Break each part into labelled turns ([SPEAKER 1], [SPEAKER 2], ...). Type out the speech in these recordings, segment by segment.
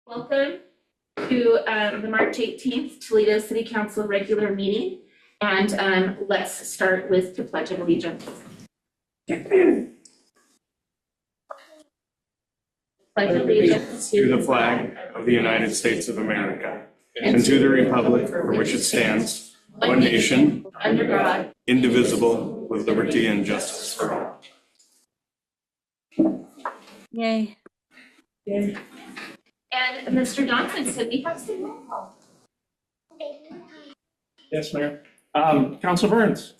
[SPEAKER 1] Welcome to the March 18th Toledo City Council regular meeting. And let's start with the Pledge of Allegiance. Pledge allegiance
[SPEAKER 2] to the flag of the United States of America and to the republic for which it stands, one nation,
[SPEAKER 1] under God,
[SPEAKER 2] indivisible, with liberty and justice for all.
[SPEAKER 3] Yay.
[SPEAKER 1] and Mr. Johnson said we have some roll call.
[SPEAKER 4] Yes, Mayor. Councilor Burns.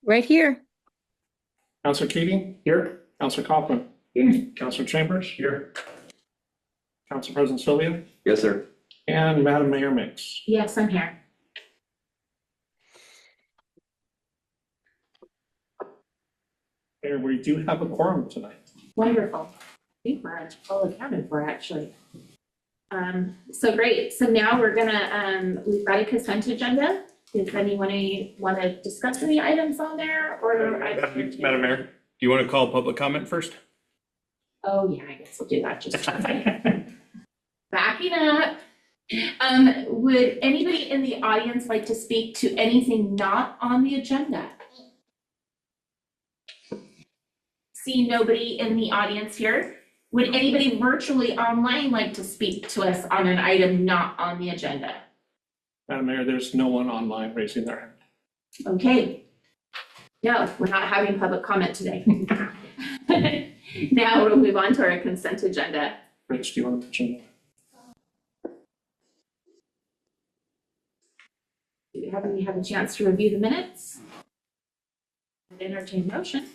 [SPEAKER 3] Right here.
[SPEAKER 4] Councilor Keating. Here. Councilor Kaufman. Here. Councilor Chambers. Here. Council President Sylvia.
[SPEAKER 5] Yes, sir.
[SPEAKER 4] And Madam Mayor Mix.
[SPEAKER 1] Yes, I'm here.
[SPEAKER 4] Mayor, we do have a quorum tonight.
[SPEAKER 1] Wonderful. I think we're all accounted for, actually. So great. So now we're gonna, we've got a consent agenda. Does anyone want to discuss any items on there or?
[SPEAKER 2] Madam Mayor, do you want to call public comment first?
[SPEAKER 1] Oh, yeah, I guess we'll do that just a second. Backing up. Would anybody in the audience like to speak to anything not on the agenda? See nobody in the audience here. Would anybody virtually online like to speak to us on an item not on the agenda?
[SPEAKER 4] Madam Mayor, there's no one online raising their hand.
[SPEAKER 1] Okay. No, we're not having public comment today. Now we'll move on to our consent agenda.
[SPEAKER 4] Rich, do you want to mention that?
[SPEAKER 1] Do we have a chance to review the minutes? Entertain motion.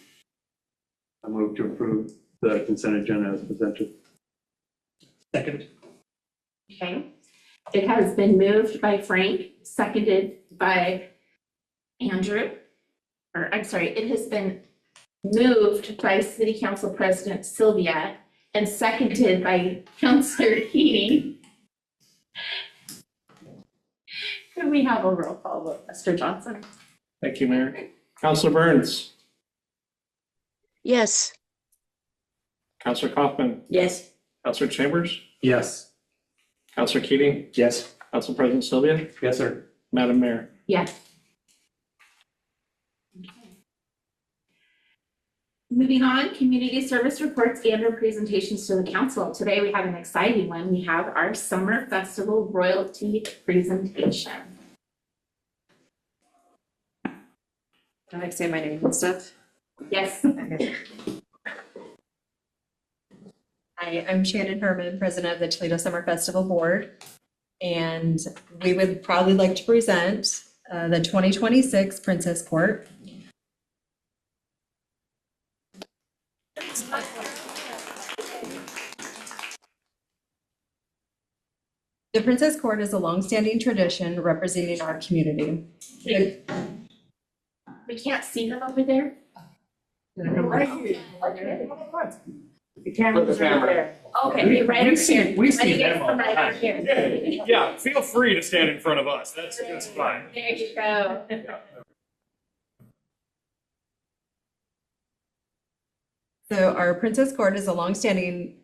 [SPEAKER 5] I move to approve the consent agenda as presented.
[SPEAKER 4] Second.
[SPEAKER 1] Okay. It has been moved by Frank, seconded by Andrew. Or I'm sorry, it has been moved by City Council President Sylvia and seconded by Councilor Keating. Could we have a roll call vote, Mr. Johnson?
[SPEAKER 4] Thank you, Mayor. Councilor Burns.
[SPEAKER 3] Yes.
[SPEAKER 4] Councilor Kaufman.
[SPEAKER 3] Yes.
[SPEAKER 4] Councilor Chambers.
[SPEAKER 5] Yes.
[SPEAKER 4] Councilor Keating.
[SPEAKER 5] Yes.
[SPEAKER 4] Council President Sylvia.
[SPEAKER 5] Yes, sir.
[SPEAKER 4] Madam Mayor.
[SPEAKER 1] Yes. Moving on, community service reports and or presentations to the council. Today we have an exciting one. We have our summer festival royalty presentation.
[SPEAKER 6] Do I say my name and stuff?
[SPEAKER 1] Yes.
[SPEAKER 6] Hi, I'm Shannon Herman, president of the Toledo Summer Festival Board. And we would probably like to present the 2026 Princess Court. The Princess Court is a longstanding tradition representing our community.
[SPEAKER 1] We can't see them over there.
[SPEAKER 2] Put the camera.
[SPEAKER 1] Okay, you're right over here.
[SPEAKER 2] We see
[SPEAKER 1] Let me get
[SPEAKER 2] them all
[SPEAKER 1] some
[SPEAKER 2] the
[SPEAKER 1] right
[SPEAKER 2] time.
[SPEAKER 1] over here.
[SPEAKER 2] Yeah, feel free to stand in front of us. That's fine.
[SPEAKER 1] There you go.
[SPEAKER 6] So our Princess Court is a longstanding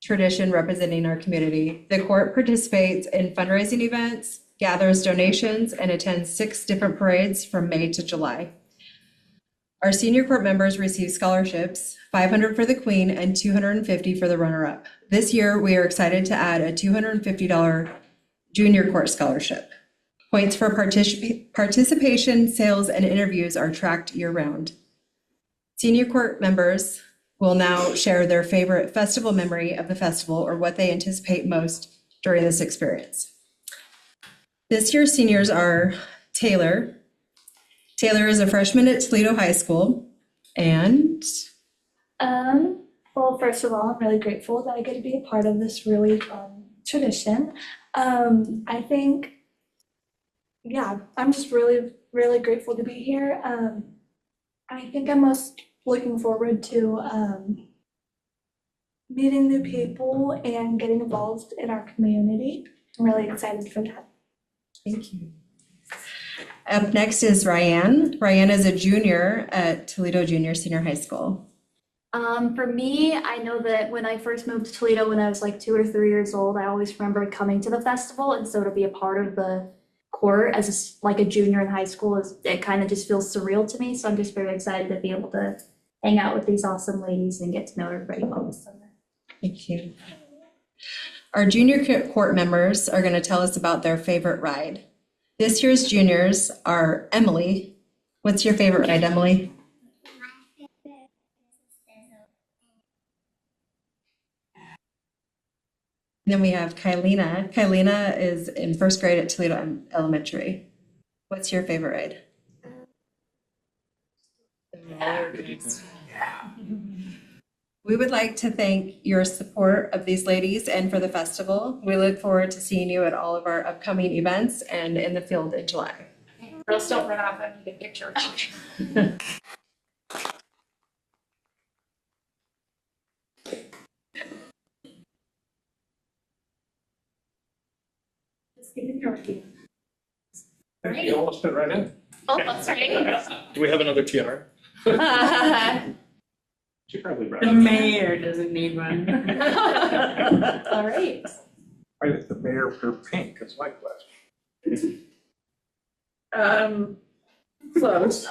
[SPEAKER 6] tradition representing our community. The court participates in fundraising events, gathers donations, and attends 6 different parades from May to July. Our senior court members receive scholarships, $500 for the queen and $250 for the runner-up. This year, we are excited to add a $250 junior court scholarship. Points for participation, sales, and interviews are tracked year-round. Senior court members will now share their favorite festival memory of the festival or what they anticipate most during this experience. This year's seniors are Taylor. Taylor is a freshman at Toledo High School, and
[SPEAKER 7] Well, first of all, I'm really grateful that I get to be a part of this really fun tradition. I think, yeah, I'm just really, really grateful to be here. I think I'm most looking forward to meeting new people and getting involved in our community. I'm really excited for that.
[SPEAKER 6] thank you. Up next is Ryan. Ryan is a junior at Toledo Junior Senior High School.
[SPEAKER 7] For me, I know that when I first moved to Toledo when I was like 2 or 3 years old, I always remember coming to the festival, and so to be a part of the court as like a junior in high school it kind of just feels surreal to me. So I'm just very excited to be able to hang out with these awesome ladies and get to know everybody well this summer.
[SPEAKER 6] Thank you. Our junior court members are going to tell us about their favorite ride. This year's juniors are Emily. What's your favorite ride, Emily? Then we have Kylina. Kylina is in first grade at Toledo Elementary. What's your favorite ride? We would like to thank your support of these ladies and for the festival. We look forward to seeing you at all of our upcoming events and in the field in July.
[SPEAKER 1] Girls, don't run off. I need a picture. Just give me your review.
[SPEAKER 4] You almost fit right in.
[SPEAKER 1] Oh, that's right.
[SPEAKER 4] Do we have another tiara? She probably brought
[SPEAKER 3] The
[SPEAKER 4] it.
[SPEAKER 3] mayor doesn't need one.
[SPEAKER 1] All right.
[SPEAKER 4] I think the mayor for pink is my question.
[SPEAKER 3] Close.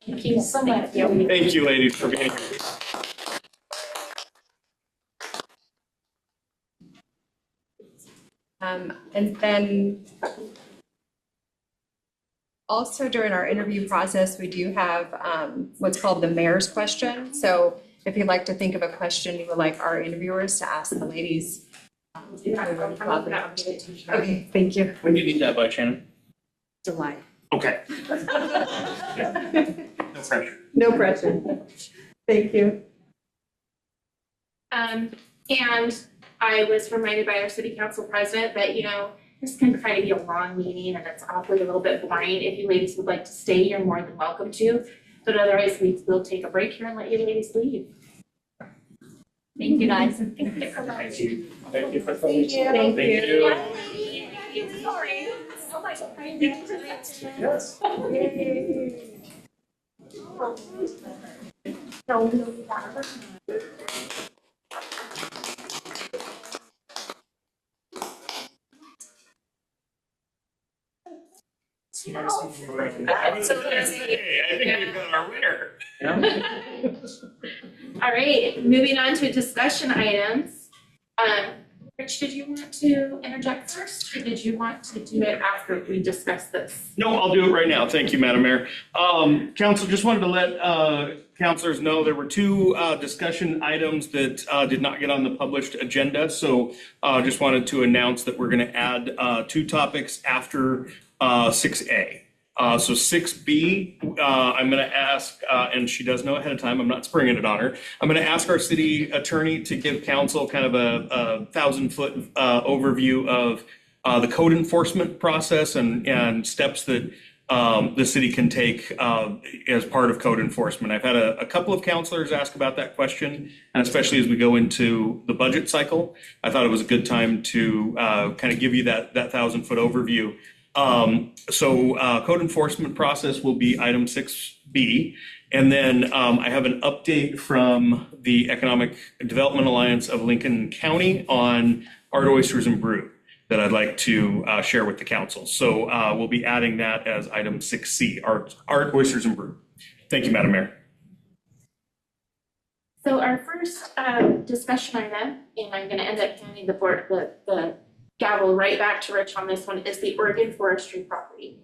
[SPEAKER 1] Thank you so much.
[SPEAKER 2] Thank you, ladies, for being here.
[SPEAKER 6] And then also during our interview process, we do have what's called the mayor's question. So if you'd like to think of a question you would like our interviewers to ask the ladies. Okay, thank you.
[SPEAKER 2] When do you need that by, Shannon?
[SPEAKER 6] July.
[SPEAKER 2] Okay. No pressure.
[SPEAKER 6] No pressure. Thank you.
[SPEAKER 1] And I was reminded by our city council president that, this can kind of be a long meeting and it's awfully a little bit boring. If you ladies would like to stay, you're more than welcome to. But otherwise, we will take a break here and let you ladies leave. Thank you, guys.
[SPEAKER 4] Thank you for coming.
[SPEAKER 7] Thank you.
[SPEAKER 2] Thank you.
[SPEAKER 7] Sorry. Oh my God.
[SPEAKER 4] Yes.
[SPEAKER 2] Hey, I think we've got our winner.
[SPEAKER 1] All right, moving on to discussion items. Rich, did you want to interject first, or did you want to do it after we discuss this?
[SPEAKER 2] No, I'll do it right now. Thank you, Madam Mayor. Council, just wanted to let councilors know there were two discussion items that did not get on the published agenda. So just wanted to announce that we're going to add two topics after 6A. So 6B, I'm going to ask, and she does know ahead of time, I'm not springing it on her. I'm going to ask our city attorney to give council kind of a 1,000-foot overview of the code enforcement process and steps that the city can take as part of code enforcement. I've had a couple of counselors ask about that question, and especially as we go into the budget cycle, I thought it was a good time to kind of give you that 1,000-foot overview. So code enforcement process will be item 6B. And then I have an update from the Economic Development Alliance of Lincoln County on art, oysters, and brew that I'd like to share with the council. So we'll be adding that as item 6C, art, oysters, and brew. Thank you, Madam Mayor.
[SPEAKER 1] So our first discussion item, and I'm going to end up handing the gavel right back to Rich on this one, is the Oregon forestry property.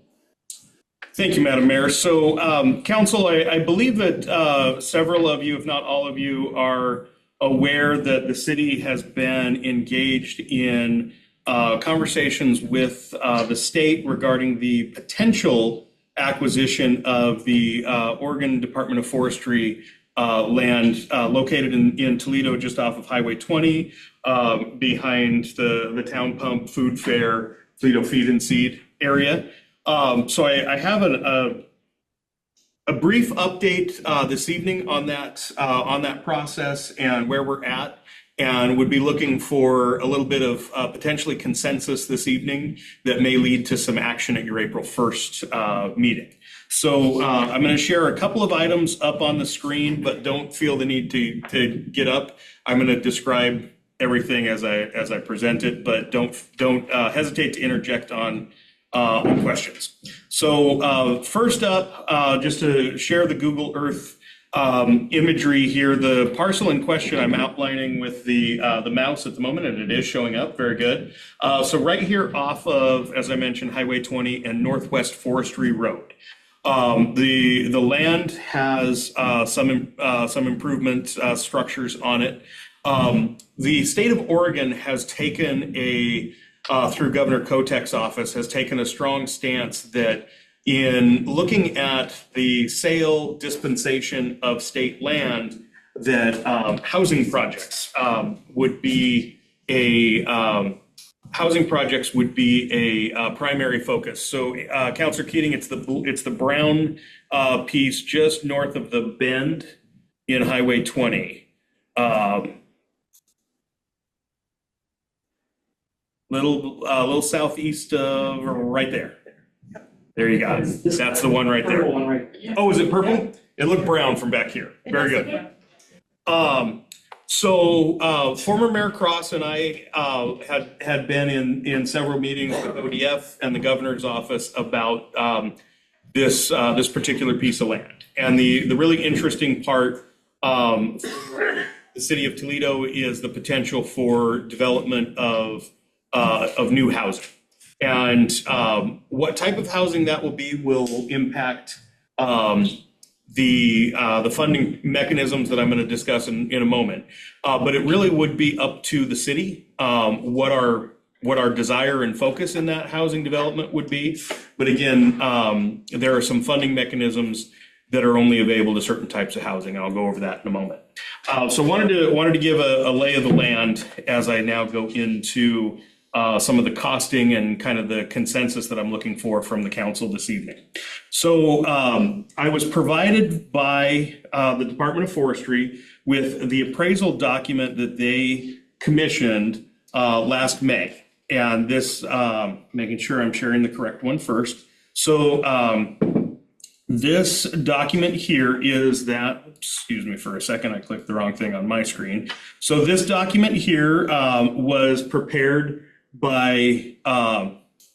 [SPEAKER 2] Thank you, Madam Mayor. So, Council, I believe that several of you, if not all of you, are aware that the city has been engaged in conversations with the state regarding the potential acquisition of the Oregon Department of Forestry land located in Toledo, just off of Highway 20, behind the Town Pump Food Fair, Toledo Feed and Seed area. So I have a brief update this evening on that process and where we're at. and would be looking for a little bit of potentially consensus this evening that may lead to some action at your April 1st meeting. So I'm going to share a couple of items up on the screen, but don't feel the need to get up. I'm going to describe everything as I present it, but don't hesitate to interject on questions. So first up, just to share the Google Earth imagery here, the parcel in question I'm outlining with the mouse at the moment, and it is showing up very good. So right here off of, as I mentioned, Highway 20 and Northwest Forestry Road. The land has some improvement structures on it. The state of Oregon has taken through Governor Kotek's office, has taken a strong stance that in looking at the sale dispensation of state land, that housing projects would be a primary focus. So, Councilor Keating, it's the brown piece just north of the bend in Highway 20. Little southeast of right there. There you go. That's the one right there. Oh, is it purple? It looked brown from back here. Very good. So former Mayor Cross and I had been in several meetings with ODF and the governor's office about this particular piece of land. And the really interesting part for the city of Toledo is the potential for development of new housing. And what type of housing that will be will impact the funding mechanisms that I'm going to discuss in a moment. But it really would be up to the city what our desire and focus in that housing development would be. But again, there are some funding mechanisms that are only available to certain types of housing. I'll go over that in a moment. So wanted to give a lay of the land as I now go into some of the costing and kind of the consensus that I'm looking for from the council this evening. So I was provided by the Department of Forestry with the appraisal document that they commissioned last May. And this, making sure I'm sharing the correct one first. So this document here is that, excuse me for a second, I clicked the wrong thing on my screen. So this document here was prepared by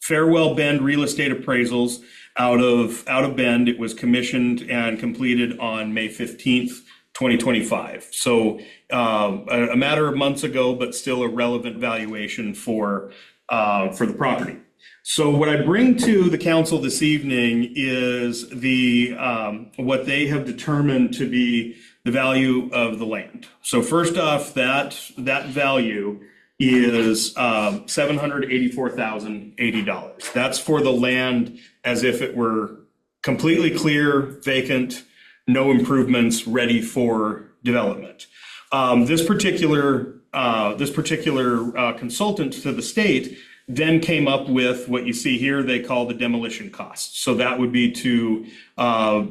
[SPEAKER 2] Farewell Bend Real Estate Appraisals out of Bend. It was commissioned and completed on May 15th, 2025. So a matter of months ago, but still a relevant valuation for the property. So what I bring to the council this evening is what they have determined to be the value of the land. So first off, that value is $784,080. That's for the land as if it were completely clear, vacant, no improvements, ready for development. This particular consultant to the state then came up with what you see here they call the demolition costs. So that would be to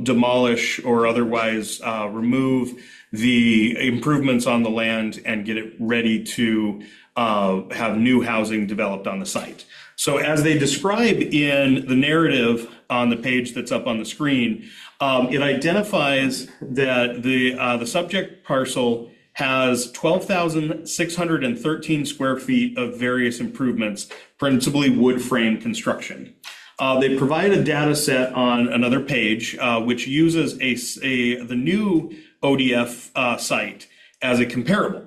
[SPEAKER 2] demolish or otherwise remove the improvements on the land and get it ready to have new housing developed on the site. So as they describe in the narrative on the page that's up on the screen, it identifies that the subject parcel has 12,613 square feet of various improvements, principally wood frame construction. They provide a data set on another page, which uses the new ODF site as a comparable.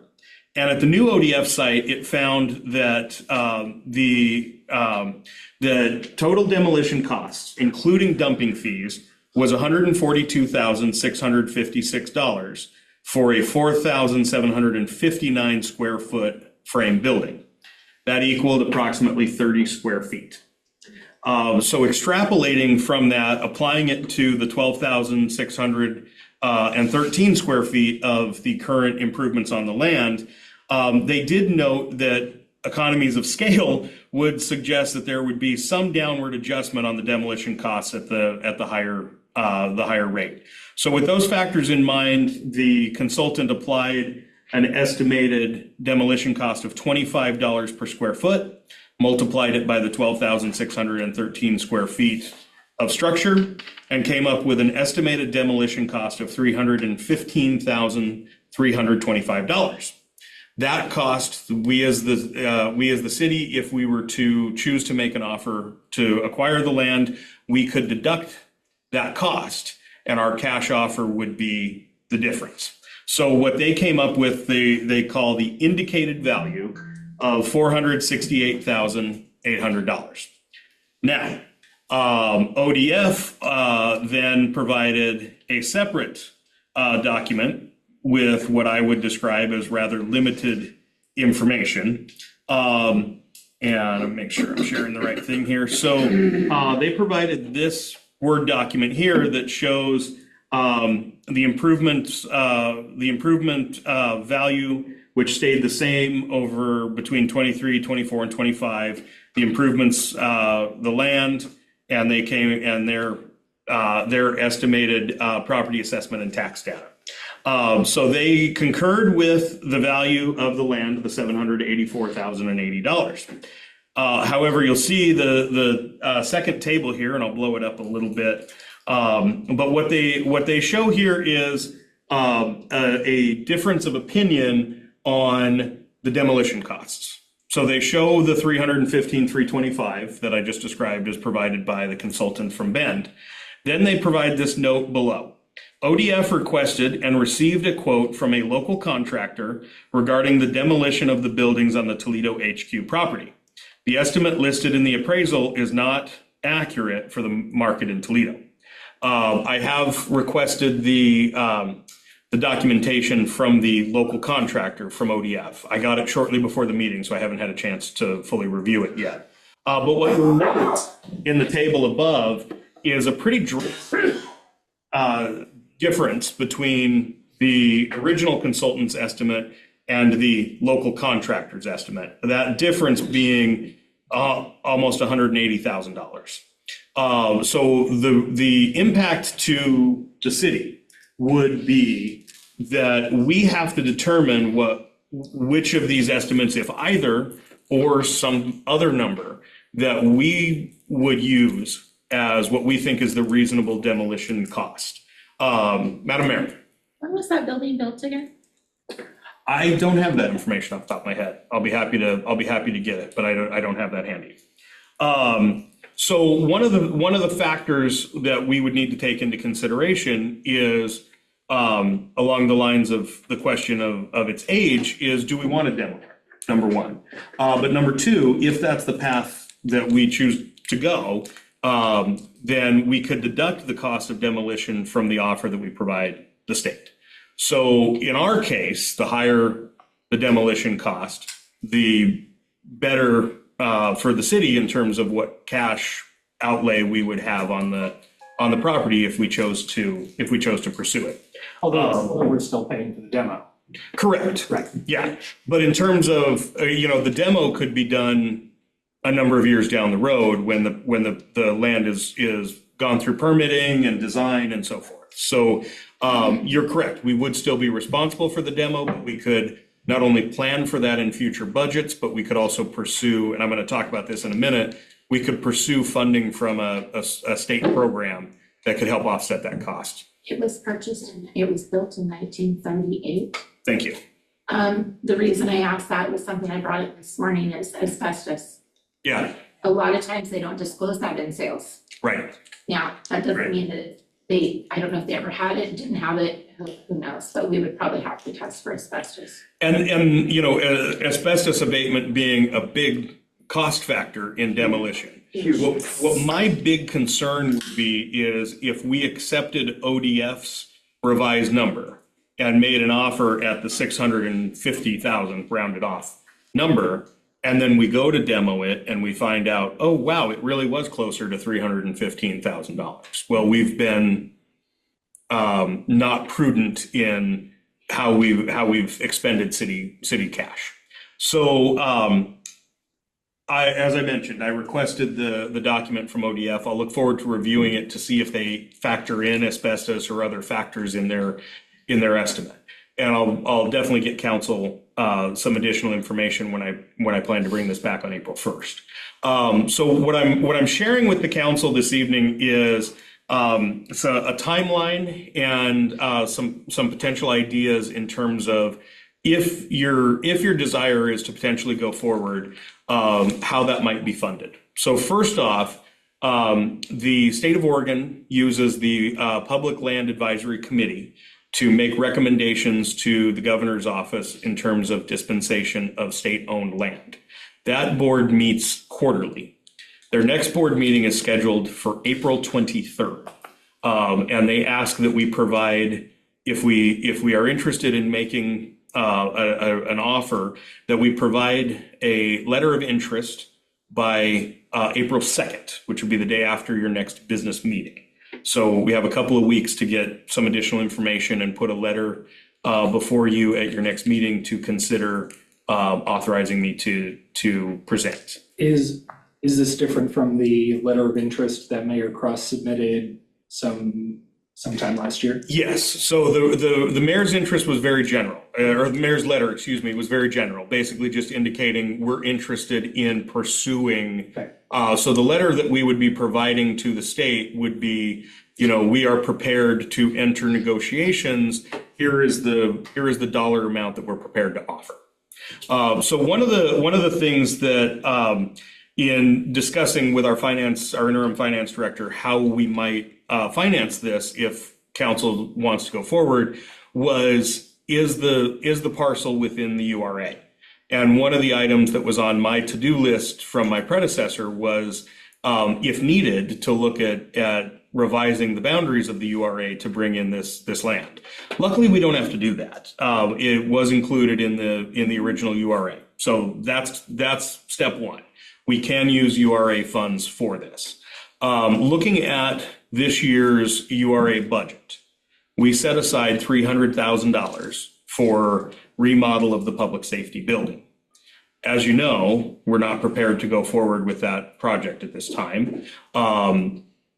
[SPEAKER 2] And at the new ODF site, it found that the total demolition costs, including dumping fees, was $142,656 for a 4,759 square foot frame building. That equaled approximately 30 square feet. So extrapolating from that, applying it to the 12,613 square feet of the current improvements on the land, they did note that economies of scale would suggest that there would be some downward adjustment on the demolition costs at the higher rate. So with those factors in mind, the consultant applied an estimated demolition cost of $25 per square foot, multiplied it by the 12,613 square feet of structure, and came up with an estimated demolition cost of $315,325. That cost, we as the city, if we were to choose to make an offer to acquire the land, we could deduct that cost, and our cash offer would be the difference. So what they came up with, they call the indicated value of $468,800. Now, ODF then provided a separate document with what I would describe as rather limited information. And I'll make sure I'm sharing the right thing here. So they provided this Word document here that shows the improvement value, which stayed the same over between 23, 24, and 25. The improvements, the land, and they came and their estimated property assessment and tax data. So they concurred with the value of the land, the $784,080. However, you'll see the second table here, and I'll blow it up a little bit. But what they show here is a difference of opinion on the demolition costs. So they show the $315,325 that I just described as provided by the consultant from Bend. Then they provide this note below. ODF requested and received a quote from a local contractor regarding the demolition of the buildings on the Toledo HQ property. The estimate listed in the appraisal is not accurate for the market in Toledo. I have requested the documentation from the local contractor from ODF. I got it shortly before the meeting, so I haven't had a chance to fully review it yet. But what you'll note in the table above is a pretty dramatic difference between the original consultant's estimate and the local contractor's estimate. That difference being almost $180,000. So the impact to the city would be that we have to determine which of these estimates, if either, or some other number that we would use as what we think is the reasonable demolition cost. Madam Mayor.
[SPEAKER 1] When was that building built again?
[SPEAKER 2] I don't have that information off the top of my head. I'll be happy to get it, but I don't have that handy. So one of the factors that we would need to take into consideration is along the lines of the question of its age is, do we want to demo? Number one. But number two, if that's the path that we choose to go, then we could deduct the cost of demolition from the offer that we provide the state. So in our case, the higher the demolition cost, the better for the city in terms of what cash outlay we would have on the property if we chose to pursue it.
[SPEAKER 4] Although we're still paying for the demo.
[SPEAKER 2] Correct.
[SPEAKER 4] Right.
[SPEAKER 2] Yeah. But in terms of, the demo could be done a number of years down the road when the land is gone through permitting and design and so forth. So you're correct. We would still be responsible for the demo, but we could not only plan for that in future budgets, but we could also pursue, and I'm going to talk about this in a minute, we could pursue funding from a state program that could help offset that cost.
[SPEAKER 1] It was it was built in 1938.
[SPEAKER 2] Thank you.
[SPEAKER 1] The reason I asked that was something I brought up this morning is asbestos.
[SPEAKER 2] Yeah,
[SPEAKER 1] A lot of times they don't disclose that in sales.
[SPEAKER 2] right.
[SPEAKER 1] Now, that doesn't
[SPEAKER 2] Right.
[SPEAKER 1] mean that I don't know if they ever had it, didn't have it, who knows, but we would probably have to test for asbestos.
[SPEAKER 2] And asbestos abatement being a big cost factor in demolition. What my big concern would be is if we accepted ODF's revised number and made an offer at the 650,000 rounded off number, and then we go to demo it and we find out, oh, wow, it really was closer to $315,000. Well, we've been not prudent in how we've expended city cash. So as I mentioned, I requested the document from ODF. I'll look forward to reviewing it to see if they factor in asbestos or other factors in their estimate. And I'll definitely get council some additional information when I plan to bring this back on April 1st. So what I'm sharing with the council this evening is it's a timeline and some potential ideas in terms of if your desire is to potentially go forward, how that might be funded. So first off, the state of Oregon uses the Public Land Advisory Committee to make recommendations to the governor's office in terms of dispensation of state-owned land. That board meets quarterly. Their next board meeting is scheduled for April 23rd. And they ask that we provide, if we are interested in making an offer, that we provide a letter of interest by April 2nd, which would be the day after your next business meeting. So we have a couple of weeks to get some additional information and put a letter before you at your next meeting to consider authorizing me to present.
[SPEAKER 4] Is this different from the letter of interest that Mayor Cross submitted sometime last year?
[SPEAKER 2] Yes, so the mayor's interest was very general, or the mayor's letter, excuse me, was very general, basically just indicating we're interested in pursuing.
[SPEAKER 4] Okay.
[SPEAKER 2] So the letter that we would be providing to the state would be, we are prepared to enter negotiations. Here is the dollar amount that we're prepared to offer. So one of the things that in discussing with our interim finance director, how we might finance this if council wants to go forward, is the parcel within the URA. And one of the items that was on my to-do list from my predecessor was, if needed, to look at revising the boundaries of the URA to bring in this land. Luckily, we don't have to do that. It was included in the original URA. So that's step one. We can use URA funds for this. Looking at this year's URA budget, we set aside $300,000 for remodel of the public safety building. As you know, we're not prepared to go forward with that project at this time.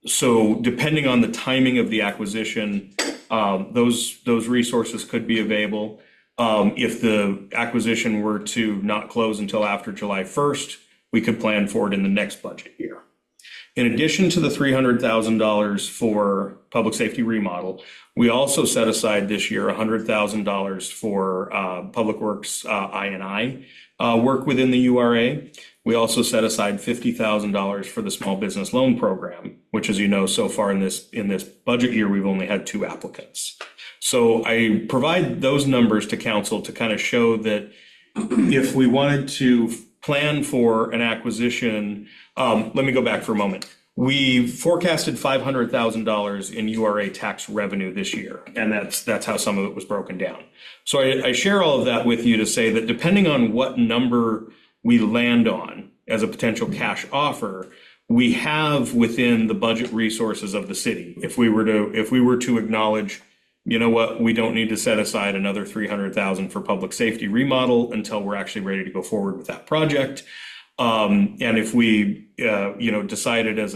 [SPEAKER 2] So depending on the timing of the acquisition, those resources could be available. If the acquisition were to not close until after July 1st, we could plan for it in the next budget year. In addition to the $300,000 for public safety remodel, we also set aside this year $100,000 for public works I&I work within the URA. We also set aside $50,000 for the small business loan program, which, as you know, so far in this budget year, we've only had 2 applicants. So I provide those numbers to council to kind of show that if we wanted to plan for an acquisition, let me go back for a moment. We forecasted $500,000 in URA tax revenue this year, and that's how some of it was broken down. So I share all of that with you to say that depending on what number we land on as a potential cash offer, we have within the budget resources of the city. If we were to acknowledge, you know what, we don't need to set aside another $300,000 for public safety remodel until we're actually ready to go forward with that project. And if we, decided as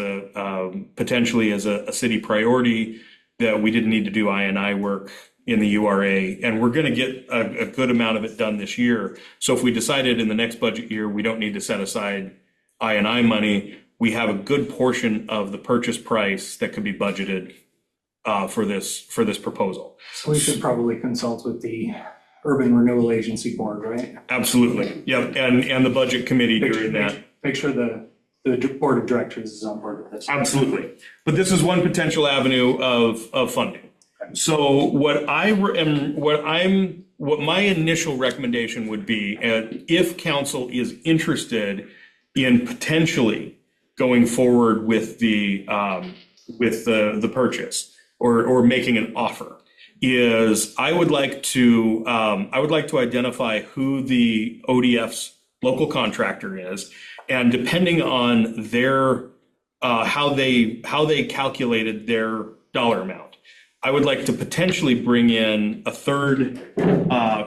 [SPEAKER 2] potentially as a city priority that we didn't need to do I&I work in the URA, and we're going to get a good amount of it done this year. So if we decided in the next budget year we don't need to set aside I&I money, we have a good portion of the purchase price that could be budgeted for this proposal.
[SPEAKER 4] So we should probably consult with the Urban Renewal Agency Board, right?
[SPEAKER 2] Absolutely. Yep. And the budget committee during that.
[SPEAKER 4] Make sure the board of directors is on board with this.
[SPEAKER 2] Absolutely. But this is one potential avenue of funding. So what my initial recommendation would be, if council is interested in potentially going forward with the purchase or making an offer, is I would like to identify who the ODF's local contractor is, and depending on their how they calculated their dollar amount, I would like to potentially bring in a third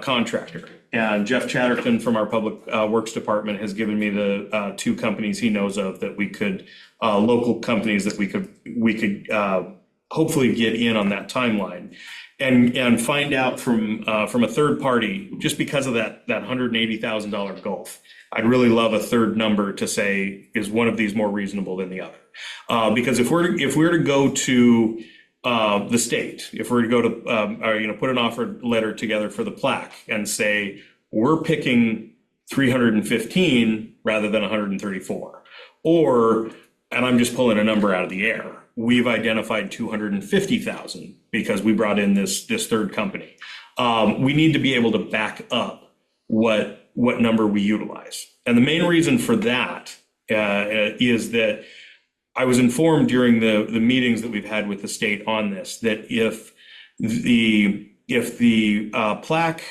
[SPEAKER 2] contractor. And Jeff Chatterton from our Public Works Department has given me the 2 companies he knows of that we could, local companies that we could hopefully get in on that timeline. and find out from a third party, just because of that $180,000 gulf. I'd really love a third number to say, is one of these more reasonable than the other? Because if we're to go to the state, if we're to go to or, put an offer letter together for the plaque and say we're picking 315 rather than 134, or, and I'm just pulling a number out of the air, we've identified 250,000 because we brought in this third company. We need to be able to back up what number we utilize. And the main reason for that is that I was informed during the meetings that we've had with the state on this, that if the plaque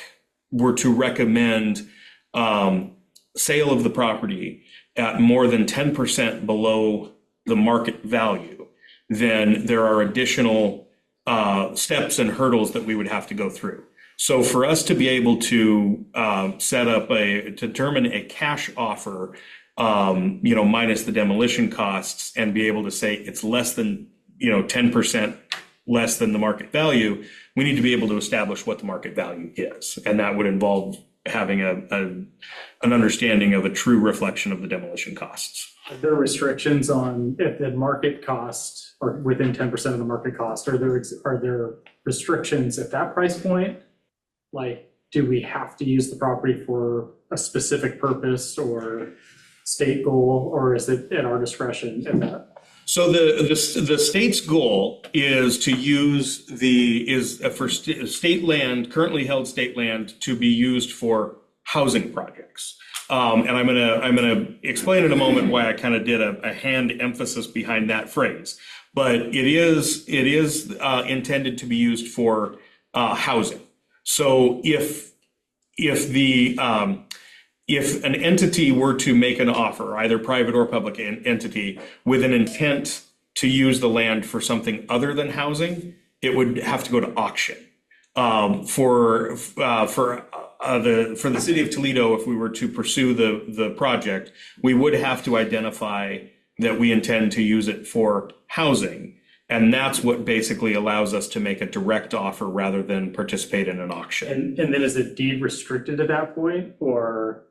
[SPEAKER 2] were to recommend sale of the property at more than 10% below the market value, then there are additional steps and hurdles that we would have to go through. So for us to be able to determine a cash offer, minus the demolition costs, and be able to say it's less than, 10% less than the market value, we need to be able to establish what the market value is. And that would involve having an understanding of a true reflection of the demolition costs.
[SPEAKER 4] Are there restrictions on if the market cost or within 10% of the market cost? Are there restrictions at that price point? Like, do we have to use the property for a specific purpose or state goal, or is it at our discretion in that?
[SPEAKER 2] So the state's goal is to use for state land, currently held state land, to be used for housing projects. And I'm gonna explain in a moment why I kind of did a hand emphasis behind that phrase. But it is intended to be used for housing. So if an entity were to make an offer, either private or public entity, with an intent to use the land for something other than housing, it would have to go to auction. For the city of Toledo, if we were to pursue the project, we would have to identify that we intend to use it for housing. And that's what basically allows us to make a direct offer rather than participate in an auction.
[SPEAKER 4] And then is it deed restricted at that point, or?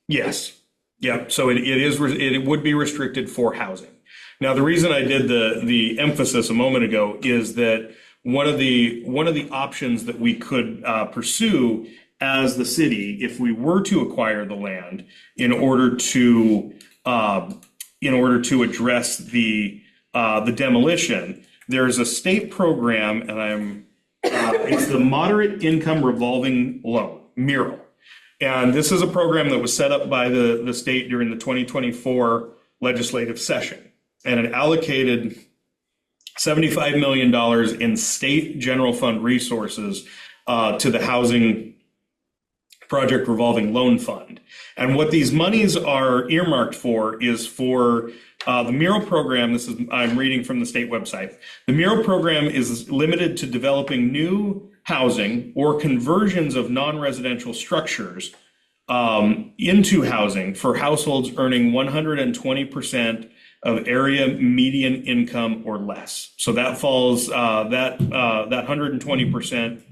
[SPEAKER 2] Yes. Yeah. So it would be restricted for housing. Now, the reason I did the emphasis a moment ago is that one of the options that we could pursue as the city, if we were to acquire the land in order to address the demolition, there's a state program, and it's the Moderate Income Revolving Loan, MIRAL. And this is a program that was set up by the state during the 2024 legislative session. And it allocated $75 million in state general fund resources to the Housing Project Revolving Loan Fund. And what these monies are earmarked for is for the MIRAL program. I'm reading from the state website. The MIRAL program is limited to developing new housing or conversions of non-residential structures into housing for households earning 120% of area median income or less. So that falls, that 120%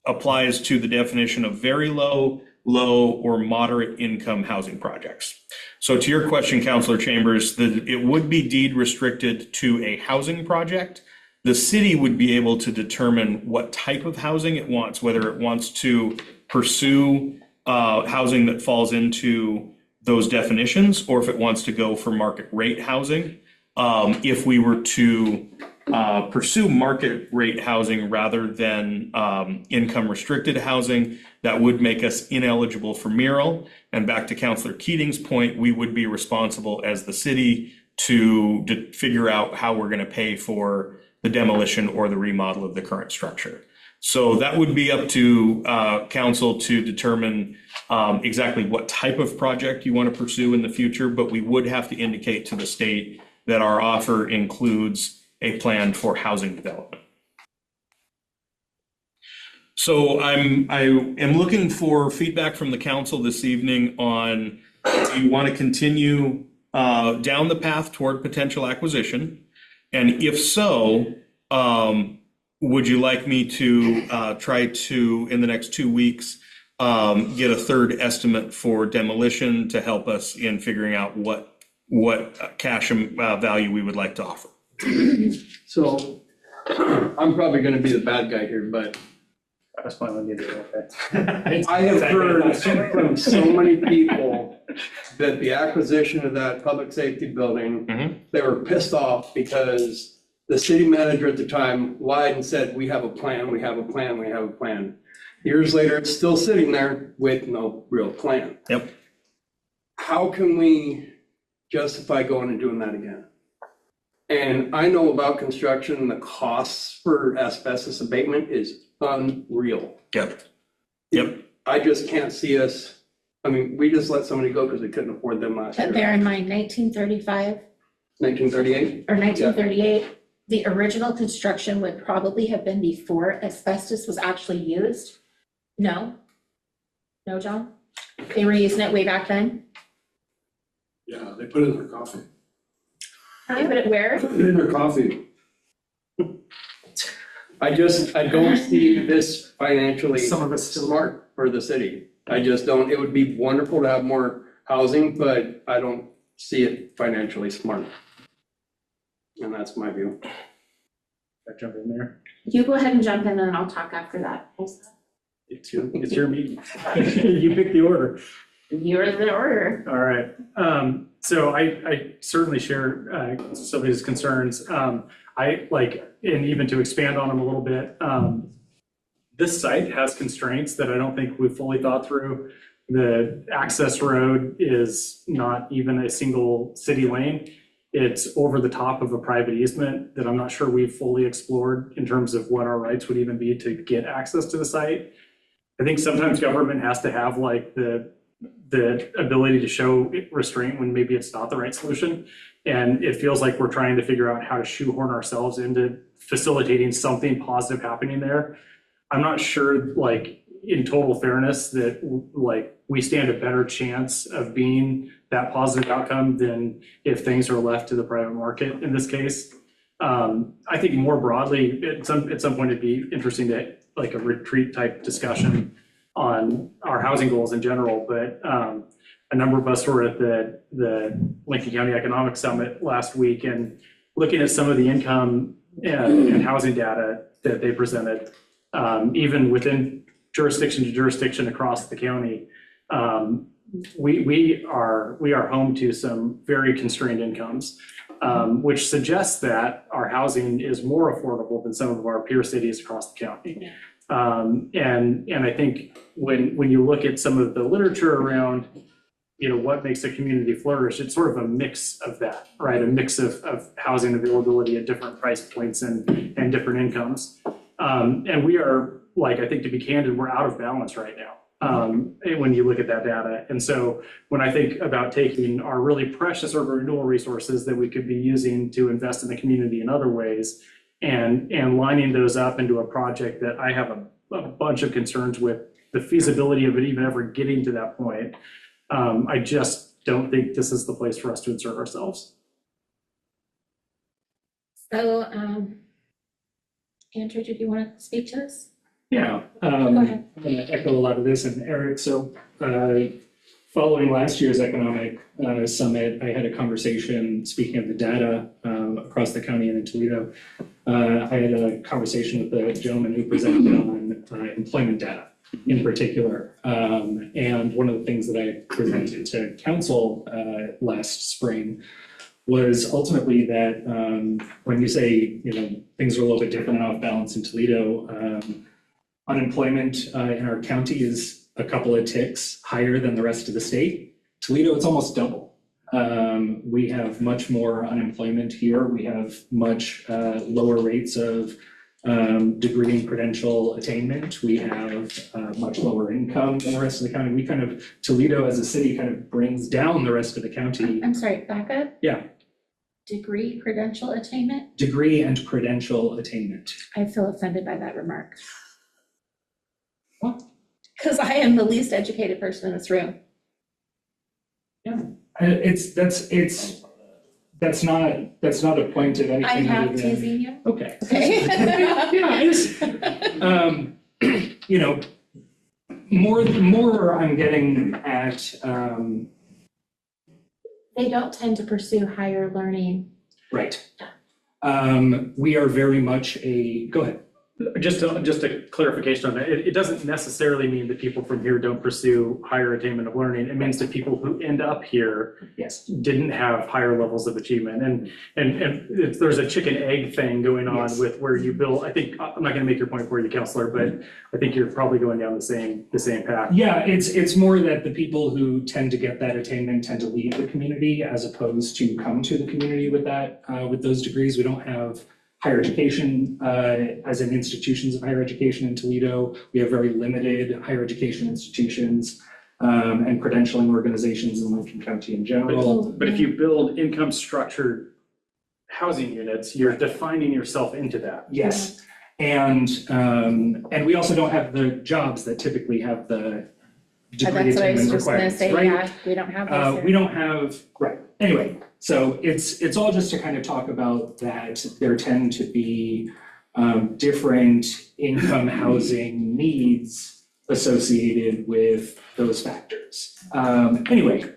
[SPEAKER 2] applies to the definition of very low, or moderate income housing projects. So to your question, Councilor Chambers, it would be deed restricted to a housing project. The city would be able to determine what type of housing it wants, whether it wants to pursue housing that falls into those definitions, or if it wants to go for market rate housing. If we were to pursue market rate housing rather than income restricted housing, that would make us ineligible for MIRAL. And back to Councilor Keating's point, we would be responsible as the city to figure out how we're going to pay for the demolition or the remodel of the current structure. So that would be up to council to determine exactly what type of project you want to pursue in the future, but we would have to indicate to the state that our offer includes a plan for housing development. So I am looking for feedback from the council this evening on, do you want to continue down the path toward potential acquisition? And if so, would you like me to try to, in the next 2 weeks, get a third estimate for demolition to help us in figuring out what cash value we would like to offer?
[SPEAKER 5] So I'm probably gonna be the bad guy here, but
[SPEAKER 4] That's fine with me, okay.
[SPEAKER 5] I have heard from so many people that the acquisition of that public safety building,
[SPEAKER 2] Mhm.
[SPEAKER 5] they were pissed off because the city manager at the time lied and said, we have a plan, we have a plan, we have a plan. Years later, it's still sitting there with no real plan.
[SPEAKER 2] Yep.
[SPEAKER 5] How can we justify going and doing that again? And I know about construction, the costs for asbestos abatement is unreal.
[SPEAKER 2] Yep. Yep.
[SPEAKER 5] I just can't see us, I mean, we just let somebody go because we couldn't afford them last
[SPEAKER 1] But
[SPEAKER 5] year.
[SPEAKER 1] bear in mind, 1935
[SPEAKER 5] 1938?
[SPEAKER 1] or 1938, the original construction would probably have been before asbestos was actually used. No? No, John? They were using it way back then?
[SPEAKER 8] Yeah, they put it in their coffee.
[SPEAKER 1] They put it where?
[SPEAKER 8] Put it in their coffee.
[SPEAKER 5] I don't see this financially
[SPEAKER 4] Some of it's still.
[SPEAKER 5] smart for the city. I just don't, it would be wonderful to have more housing, but I don't see it financially smart. And that's my view.
[SPEAKER 4] I jump in there.
[SPEAKER 1] You go ahead and jump in and I'll talk after that.
[SPEAKER 4] It's your meeting. You pick the order.
[SPEAKER 1] You're the order.
[SPEAKER 4] All right. So I certainly share some of his concerns. I like, and even to expand on them a little bit, this site has constraints that I don't think we've fully thought through. The access road is not even a single city lane. It's over the top of a private easement that I'm not sure we've fully explored in terms of what our rights would even be to get access to the site. I think sometimes government has to have like the ability to show restraint when maybe it's not the right solution. And it feels like we're trying to figure out how to shoehorn ourselves into facilitating something positive happening there. I'm not sure, like, in total fairness, that like we stand a better chance of being that positive outcome than if things are left to the private market in this case. I think more broadly, at some point, it'd be interesting to like a retreat type discussion on our housing goals in general, but a number of us were at the Lincoln County Economic Summit last week and looking at some of the income and housing data that they presented, even within jurisdiction to jurisdiction across the county. We are home to some very constrained incomes, which suggests that our housing is more affordable than some of our peer cities across the county.
[SPEAKER 1] Yeah.
[SPEAKER 4] And I think when you look at some of the literature around, you know, what makes a community flourish, it's sort of a mix of that, right? A mix of housing availability at different price points and different incomes. And we are, like, I think to be candid, we're out of balance right now. When you look at that data. And so when I think about taking our really precious urban renewal resources that we could be using to invest in the community in other ways and lining those up into a project that I have a bunch of concerns with the feasibility of it even ever getting to that point, I just don't think this is the place for us to insert ourselves.
[SPEAKER 1] So, Andrew, did you want to speak to this?
[SPEAKER 9] Yeah,
[SPEAKER 1] Go ahead.
[SPEAKER 9] I'm going to echo a lot of this. And Eric, so following last year's economic summit, I had a conversation, speaking of the data across the county and in Toledo, I had a conversation with the gentleman who presented on employment data in particular. And one of the things that I presented to council last spring was ultimately that when you say, you know, things are a little bit different and off balance in Toledo, unemployment in our county is a couple of ticks higher than the rest of the state. Toledo, it's almost double. We have much more unemployment here. We have much lower rates of degree and credential attainment. We have much lower income than the rest of the county. We kind of, Toledo as a city kind of brings down the rest of the county.
[SPEAKER 1] I'm sorry, back up.
[SPEAKER 9] Yeah,
[SPEAKER 1] Degree, credential attainment?
[SPEAKER 9] degree and credential attainment.
[SPEAKER 1] I feel offended by that remark.
[SPEAKER 9] What?
[SPEAKER 1] Because I am the least educated person in this room.
[SPEAKER 9] It's that's not a point of anything
[SPEAKER 1] I
[SPEAKER 9] other
[SPEAKER 1] have
[SPEAKER 9] than.
[SPEAKER 1] teasing you.
[SPEAKER 9] Okay.
[SPEAKER 1] Okay.
[SPEAKER 9] Yeah, I just, you know, more I'm getting at,
[SPEAKER 1] They don't tend to pursue higher learning.
[SPEAKER 9] right. We are very much go ahead.
[SPEAKER 4] Just a clarification on that, it doesn't necessarily mean that people from here don't pursue higher attainment of learning. It means that people who end up here
[SPEAKER 9] Yes.
[SPEAKER 4] didn't have higher levels of achievement. And if there's a chicken egg thing going on
[SPEAKER 9] Yes.
[SPEAKER 4] with where you build, I think, I'm not gonna make your point for you, Counselor, but I think you're probably going down the same path.
[SPEAKER 9] Yeah, it's more that the people who tend to get that attainment tend to leave the community as opposed to come to the community with that, with those degrees. We don't have higher education, as in institutions of higher education in Toledo. We have very limited higher education institutions, and credentialing organizations in Lincoln County in general.
[SPEAKER 4] But if you build income structured housing units, you're defining yourself into that.
[SPEAKER 9] Yes, and we also don't have the jobs that typically have the degree
[SPEAKER 1] That's what I was
[SPEAKER 9] attainment
[SPEAKER 1] just gonna
[SPEAKER 9] requirements,
[SPEAKER 1] say,
[SPEAKER 9] right?
[SPEAKER 1] yeah, we don't have those here.
[SPEAKER 9] We don't have, right, anyway, so it's all just to kind of talk about that there tend to be different income housing needs associated with those factors. Anyway.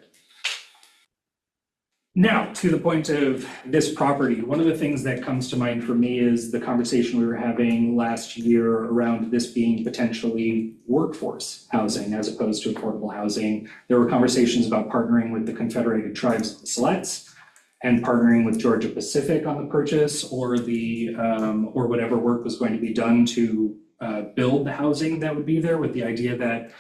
[SPEAKER 9] Now, to the point of this property, one of the things that comes to mind for me is the conversation we were having last year around this being potentially workforce housing as opposed to affordable housing. There were conversations about partnering with the Confederated Tribes of the Siletz and partnering with Georgia Pacific on the purchase or or whatever work was going to be done to build the housing that would be there, with the idea that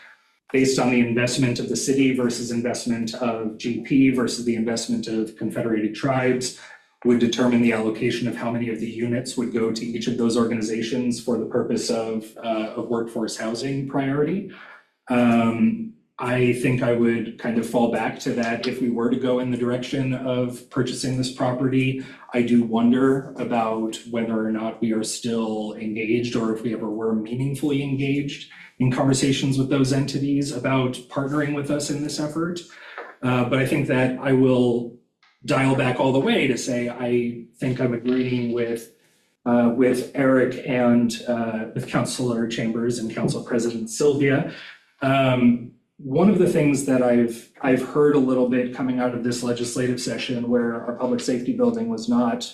[SPEAKER 9] based on the investment of the city versus investment of GP versus the investment of Confederated Tribes would determine the allocation of how many of the units would go to each of those organizations for the purpose of workforce housing priority. I think I would kind of fall back to that if we were to go in the direction of purchasing this property. I do wonder about whether or not we are still engaged or if we ever were meaningfully engaged in conversations with those entities about partnering with us in this effort. But I think that I will dial back all the way to say I think I'm agreeing with Eric and with Councilor Chambers and Council President Sylvia. One of the things that I've heard a little bit coming out of this legislative session where our public safety building was not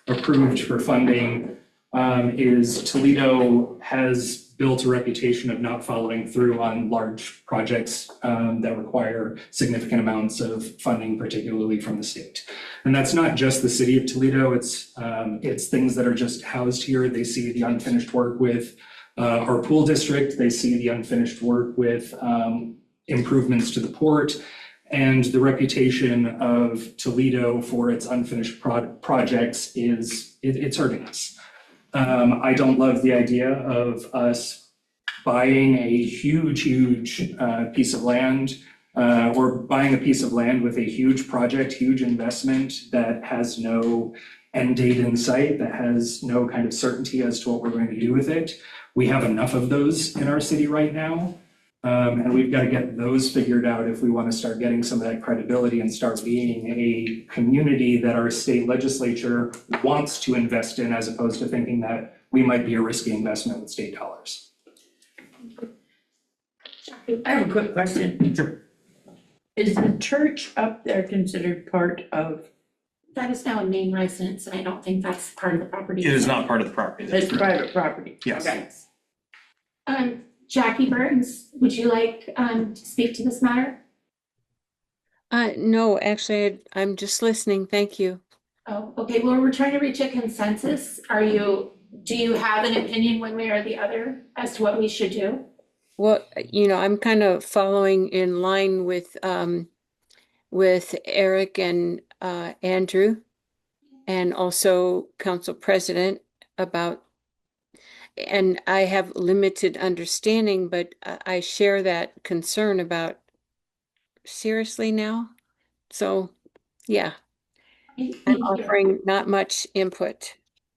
[SPEAKER 9] approved for funding is Toledo has built a reputation of not following through on large projects that require significant amounts of funding, particularly from the state. And that's not just the city of Toledo, it's things that are just housed here. They see the unfinished work with our pool district, they see the unfinished work with improvements to the port, and the reputation of Toledo for its unfinished projects it's hurting us. I don't love the idea of us buying a huge piece of land or buying a piece of land with a huge project, huge investment that has no end date in sight, that has no kind of certainty as to what we're going to do with it. We have enough of those in our city right now. And we've got to get those figured out if we want to start getting some of that credibility and start being a community that our state legislature wants to invest in, as opposed to thinking that we might be a risky investment with state dollars.
[SPEAKER 3] I have a quick question.
[SPEAKER 9] Sure.
[SPEAKER 3] Is the church up there considered part of,
[SPEAKER 1] That is now a main residence, and I don't think that's part of the property.
[SPEAKER 2] It is not part of the property. that's
[SPEAKER 3] it's
[SPEAKER 2] correct.
[SPEAKER 3] private property?
[SPEAKER 2] Yes.
[SPEAKER 3] Okay.
[SPEAKER 1] Jackie Burns, would you like to speak to this matter?
[SPEAKER 10] No, actually, I'm just listening. Thank you.
[SPEAKER 1] Oh, okay, well, we're trying to reach a consensus. Do you have an opinion one way or the other as to what we should do?
[SPEAKER 10] Well, I'm kind of following in line with Eric and Andrew, and also Council President about, and I have limited understanding, but I share that concern about seriously now. So, yeah,
[SPEAKER 1] Thank
[SPEAKER 10] I'm
[SPEAKER 1] you.
[SPEAKER 10] offering not much input.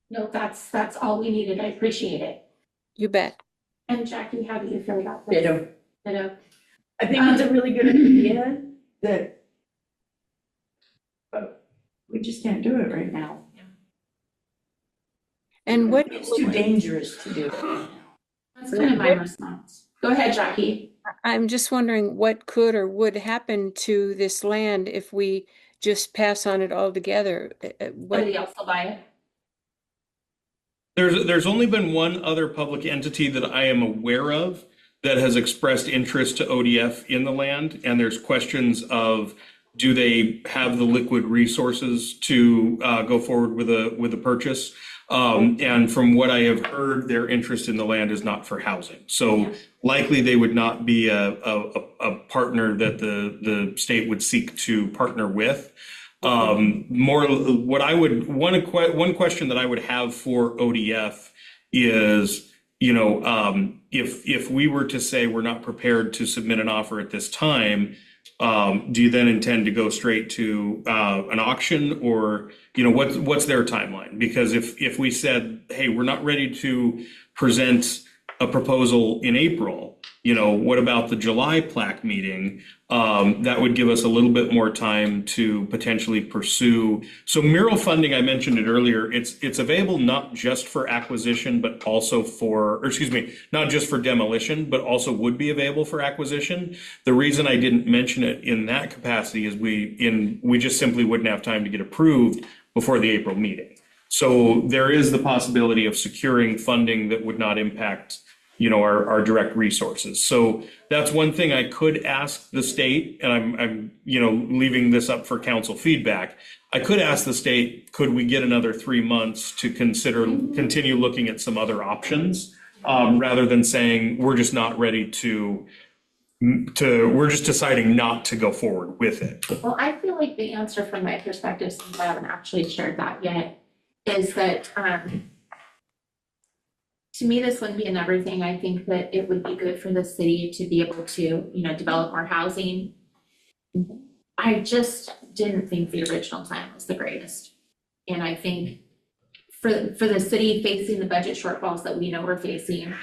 [SPEAKER 1] No, that's all we needed. I appreciate it.
[SPEAKER 10] You bet.
[SPEAKER 1] And Jackie, how do you feel about this? Ditto.
[SPEAKER 3] I think it's a really good idea that We just can't do it right now.
[SPEAKER 10] And what,
[SPEAKER 3] It's too dangerous to do it right now.
[SPEAKER 1] That's kind of my response. Go ahead, Jackie.
[SPEAKER 10] I'm just wondering what could or would happen to this land if we just pass on it altogether? What,
[SPEAKER 1] Somebody else will buy it.
[SPEAKER 2] There's only been one other public entity that I am aware of that has expressed interest to ODF in the land, and there's questions of, do they have the liquid resources to go forward with a purchase? And from what I have heard, their interest in the land is not for housing. So likely they would not be a partner that the state would seek to partner with. One question that I would have for ODF is, if we were to say we're not prepared to submit an offer at this time, do you then intend to go straight to an auction, or what's their timeline? Because if we said, hey, we're not ready to present a proposal in April, what about the July plaque meeting? That would give us a little bit more time to potentially pursue. So mural funding, I mentioned it earlier, it's available not just for acquisition, but also not just for demolition, but also would be available for acquisition. The reason I didn't mention it in that capacity is we just simply wouldn't have time to get approved before the April meeting. So there is the possibility of securing funding that would not impact our direct resources. So that's one thing I could ask the state, and I'm leaving this up for council feedback. I could ask the state, could we get another 3 months to continue looking at some other options, rather than saying we're just not ready we're just deciding not to go forward with it.
[SPEAKER 1] Well, I feel like the answer from my perspective, since I haven't actually shared that yet, is that to me, this wouldn't be an everything. I think that it would be good for the city to be able to, develop more housing. I just didn't think the original plan was the greatest. And I think for the city facing the budget shortfalls that we know we're facing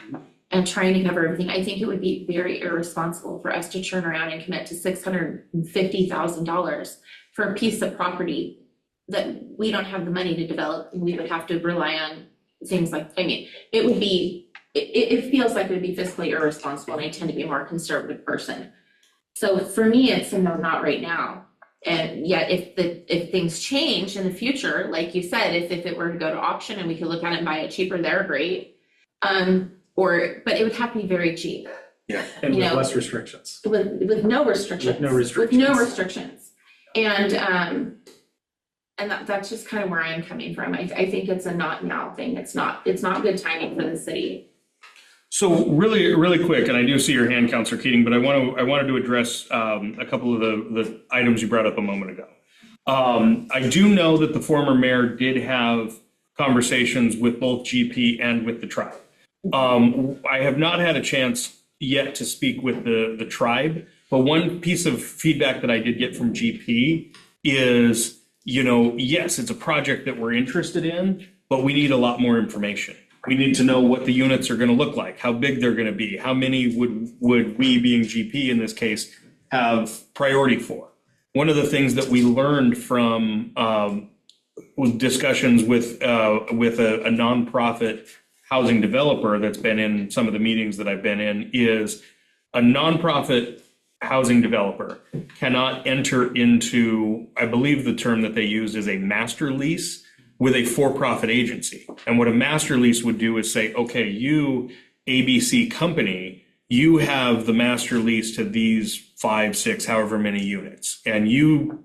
[SPEAKER 1] and trying to cover everything, I think it would be very irresponsible for us to turn around and commit to $650,000 for a piece of property that we don't have the money to develop, and we would have to rely on things like, it feels like it would be fiscally irresponsible, and I tend to be a more conservative person. So for me, it's a no, not right now. And yet if things change in the future, like you said, if it were to go to auction and we could look at it and buy it cheaper, they're great. But it would have to be very cheap.
[SPEAKER 4] Yeah, and with less restrictions.
[SPEAKER 1] With no restrictions. With no restrictions. And that's just kind of where I'm coming from. I think it's a not now thing. It's not good timing for the city.
[SPEAKER 2] So really, really quick, and I do see your hand, Councilor Keating, but I wanted to address a couple of the items you brought up a moment ago. I do know that the former mayor did have conversations with both GP and with the tribe. I have not had a chance yet to speak with the tribe, but one piece of feedback that I did get from GP is, yes, it's a project that we're interested in, but we need a lot more information. We need to know what the units are going to look like, how big they're going to be, how many would we, being GP in this case, have priority for. One of the things that we learned from discussions with a nonprofit housing developer that's been in some of the meetings that I've been in is a nonprofit housing developer cannot enter into, I believe the term that they used is a master lease with a for-profit agency. And what a master lease would do is say, okay, you ABC company, you have the master lease to these 5, 6, however many units, and you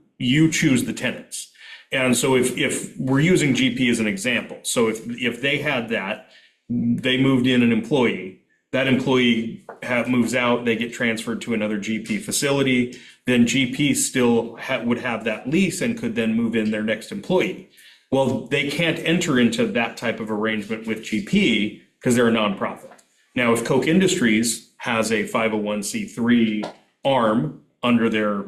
[SPEAKER 2] choose the tenants. And so if we're using GP as an example, so if they had that, they moved in an employee, that employee moves out, they get transferred to another GP facility, then GP still would have that lease and could then move in their next employee. Well, they can't enter into that type of arrangement with GP because they're a nonprofit. Now, if Koch Industries has a 501c3 arm under their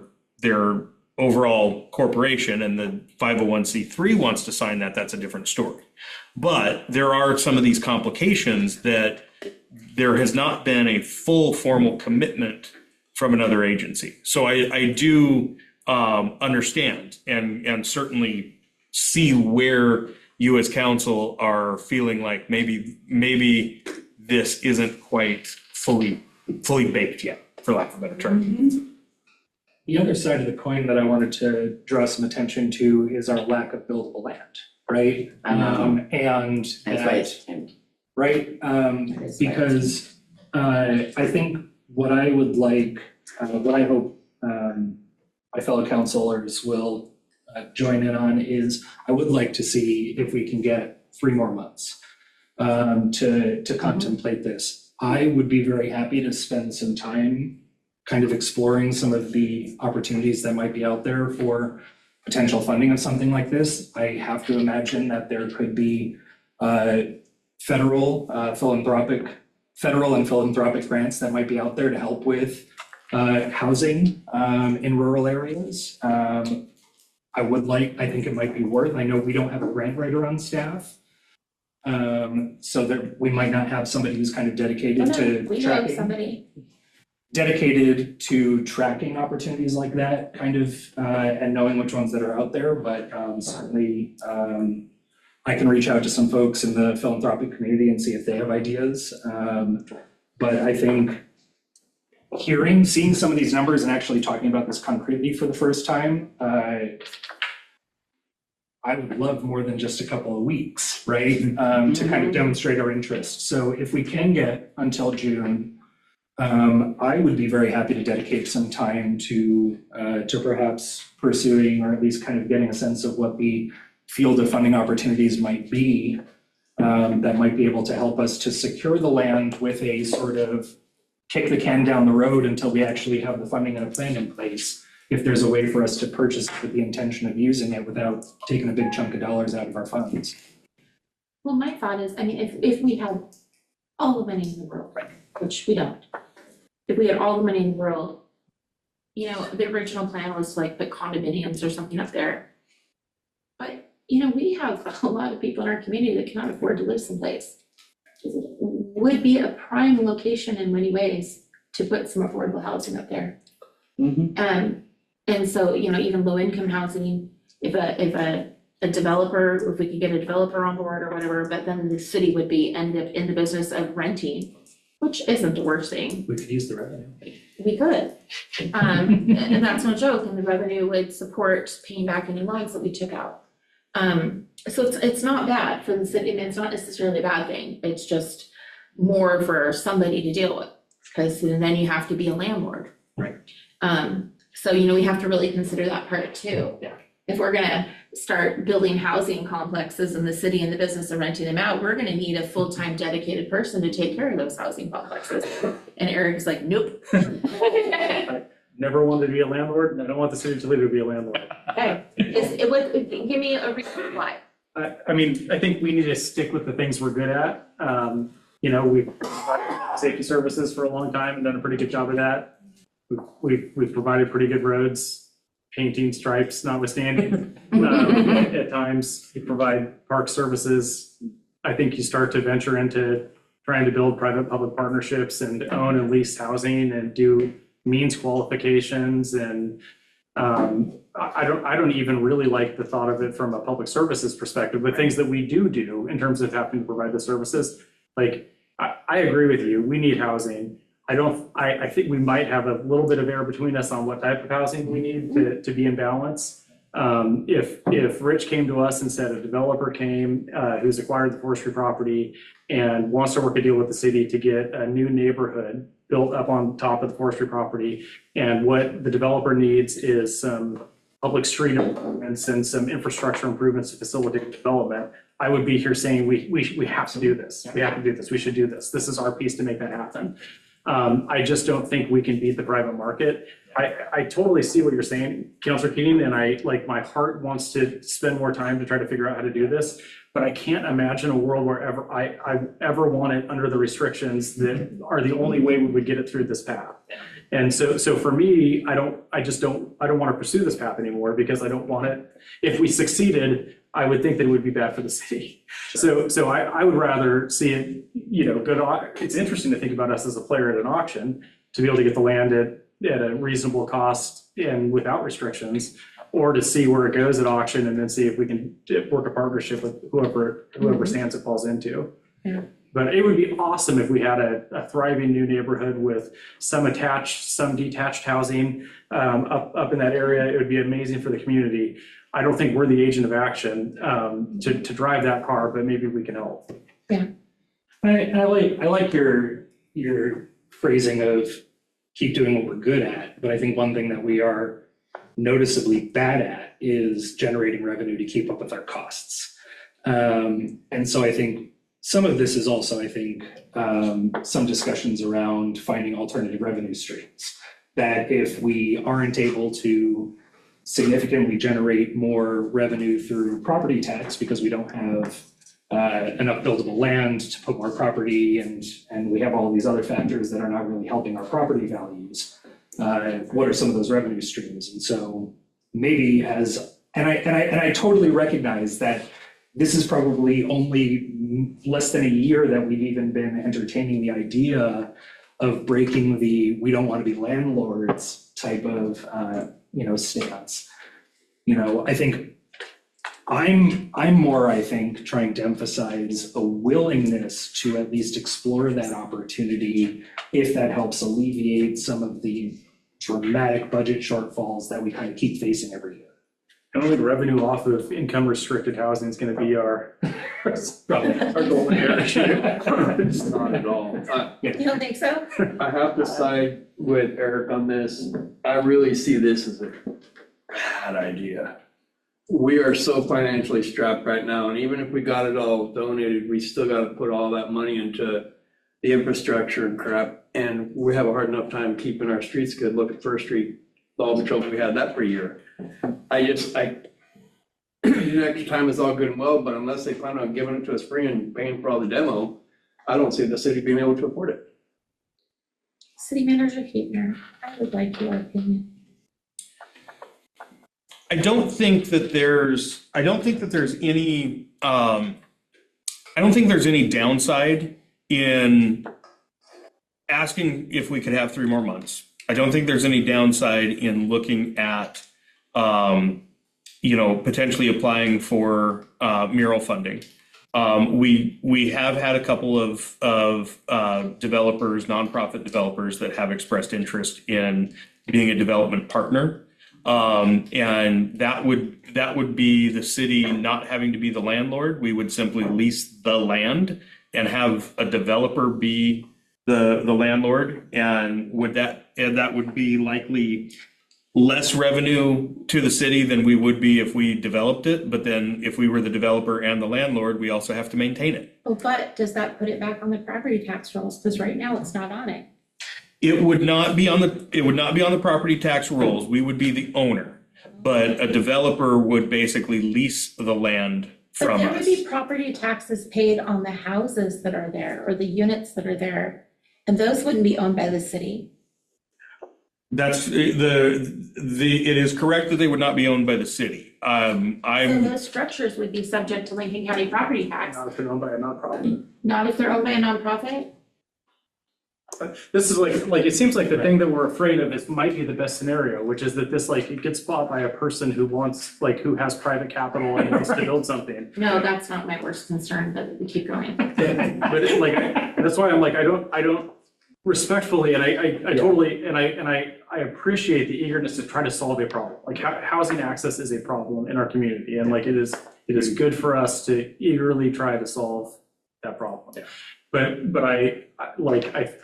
[SPEAKER 2] overall corporation and the 501c3 wants to sign that, that's a different story. But there are some of these complications that there has not been a full formal commitment from another agency. So I do understand and certainly see where you as council are feeling like maybe this isn't quite fully baked yet, for lack of a better term.
[SPEAKER 9] The other side of the coin that I wanted to draw some attention to is our lack of buildable land, right? And that, right? Because I think what I would like, what I hope my fellow councilors will join in on is I would like to see if we can get 3 more months to contemplate this. I would be very happy to spend some time kind of exploring some of the opportunities that might be out there for potential funding of something like this. I have to imagine that there could be federal and philanthropic grants that might be out there to help with housing in rural areas. I think it might be worth, I know we don't have a grant writer on staff. So that we might not have somebody who's kind of dedicated to
[SPEAKER 1] We know
[SPEAKER 9] tracking.
[SPEAKER 1] somebody.
[SPEAKER 9] Dedicated to tracking opportunities like that, kind of, and knowing which ones that are out there, but certainly I can reach out to some folks in the philanthropic community and see if they have ideas. But I think seeing some of these numbers and actually talking about this concretely for the first time, I would love more than just a couple of weeks, right? To kind of demonstrate our interest. So if we can get until June, I would be very happy to dedicate some time to perhaps pursuing or at least kind of getting a sense of what the field of funding opportunities might be that might be able to help us to secure the land with a sort of kick the can down the road until we actually have the funding and a plan in place. If there's a way for us to purchase it with the intention of using it without taking a big chunk of dollars out of our funds.
[SPEAKER 1] Well, my thought is, I mean, if we had all the money in the world, which we don't. If we had all the money in the world, you know, the original plan was to like put condominiums or something up there. But, you know, we have a lot of people in our community that cannot afford to live someplace. It would be a prime location in many ways to put some affordable housing up there. And so, you know, even low income housing, if a developer, if we could get a developer on board or whatever, but then the city would end up in the business of renting, which isn't the worst thing.
[SPEAKER 9] We could use the revenue.
[SPEAKER 1] We could. And that's no joke, and the revenue would support paying back any loans that we took out. So it's not bad for the city, and it's not necessarily a bad thing. It's just more for somebody to deal with, because then you have to be a landlord.
[SPEAKER 9] Right.
[SPEAKER 1] So, you know, we have to really consider that part too.
[SPEAKER 9] Yeah.
[SPEAKER 1] If we're gonna start building housing complexes in the city in the business of renting them out, we're gonna need a full-time dedicated person to take care of those housing complexes. And Eric's like, nope.
[SPEAKER 4] I never wanted to be a landlord, and I don't want the city of Toledo to be a landlord.
[SPEAKER 1] Okay, give me a reason why.
[SPEAKER 4] I mean, I think we need to stick with the things we're good at. You know, we've provided safety services for a long time and done a pretty good job of that. We've provided pretty good roads, painting stripes notwithstanding. At times, you provide park services. I think you start to venture into trying to build private-public partnerships and own and lease housing and do means qualifications. And I don't even really like the thought of it from a public services perspective, but things that we do in terms of having to provide the services, like I agree with you, we need housing. I think we might have a little bit of error between us on what type of housing we need to be in balance. If Rich came to us and said a developer came who's acquired the forestry property and wants to work a deal with the city to get a new neighborhood built up on top of the forestry property, and what the developer needs is some public street improvements and some infrastructure improvements to facilitate development, I would be here saying we have to do this. We have to do this. We should do this. This is our piece to make that happen. I just don't think we can beat the private market. I totally see what you're saying, Councilor Keating, and my heart wants to spend more time to try to figure out how to do this, but I can't imagine a world where I ever want it under the restrictions that are the only way we would get it through this path. And so for me, I don't want to pursue this path anymore because I don't want it. If we succeeded, I would think that it would be bad for the city. Sure. So I would rather see it, go to, it's interesting to think about us as a player at an auction to be able to get the land at a reasonable cost and without restrictions. or to see where it goes at auction and then see if we can work a partnership with whoever stands it falls into.
[SPEAKER 3] Yeah.
[SPEAKER 4] But it would be awesome if we had a thriving new neighborhood with some attached, some detached housing up in that area. It would be amazing for the community. I don't think we're the agent of action to drive that car, but maybe we can help.
[SPEAKER 9] I like your phrasing of keep doing what we're good at, but I think one thing that we are noticeably bad at is generating revenue to keep up with our costs. And so I think some of this is also, I think, some discussions around finding alternative revenue streams. That if we aren't able to significantly generate more revenue through property tax because we don't have enough buildable land to put more property and we have all these other factors that are not really helping our property values, what are some of those revenue streams? And so maybe and I totally recognize that this is probably only less than a year that we've even been entertaining the idea of breaking the we don't want to be landlords type of stance. I think I'm more, I think, trying to emphasize a willingness to at least explore that opportunity if that helps alleviate some of the dramatic budget shortfalls that we kind of keep facing every year.
[SPEAKER 4] I don't think revenue off of income restricted housing is going to be our goal here.
[SPEAKER 5] It's not at all.
[SPEAKER 1] You don't think so?
[SPEAKER 5] I have to side with Eric on this. I really see this as a bad idea. We are so financially strapped right now, and even if we got it all donated, we still got to put all that money into the infrastructure and crap, and we have a hard enough time keeping our streets good. Look at First Street, all the trouble we had that for a year. The extra time is all good and well, but unless they plan on giving it to us free and paying for all the demo, I don't see the city being able to afford it.
[SPEAKER 1] City Manager Keitner, I would like your opinion.
[SPEAKER 2] I don't think that there's any downside in asking if we could have 3 more months. I don't think there's any downside in looking at, potentially applying for mural funding. We have had a couple of developers, nonprofit developers that have expressed interest in being a development partner. And that would be the city not having to be the landlord. We would simply lease the land and have a developer be the landlord. And that would be likely less revenue to the city than we would be if we developed it. But then if we were the developer and the landlord, we also have to maintain it.
[SPEAKER 1] Oh, but does that put it back on the property tax rolls? Because right now it's not on it.
[SPEAKER 2] It would not be on the property tax rolls. We would be the owner, but a developer would basically lease the land from us.
[SPEAKER 1] But there would be property taxes paid on the houses that are there or the units that are there, and those wouldn't be owned by the city.
[SPEAKER 2] That's it is correct that they would not be owned by the city.
[SPEAKER 1] So those structures would be subject to Lincoln County property tax.
[SPEAKER 4] Not if they're owned by a nonprofit.
[SPEAKER 1] Not if they're owned by a nonprofit?
[SPEAKER 4] This is like it seems like the thing that we're afraid of might be the best scenario, which is that it gets bought by a person who who has private capital and wants to build something.
[SPEAKER 1] No, that's not my worst concern, but we keep going.
[SPEAKER 4] But that's why I'm I don't respectfully, and I totally, and I appreciate the eagerness to try to solve a problem. Like housing access is a problem in our community, and it is good for us to eagerly try to solve that problem. Yeah. But I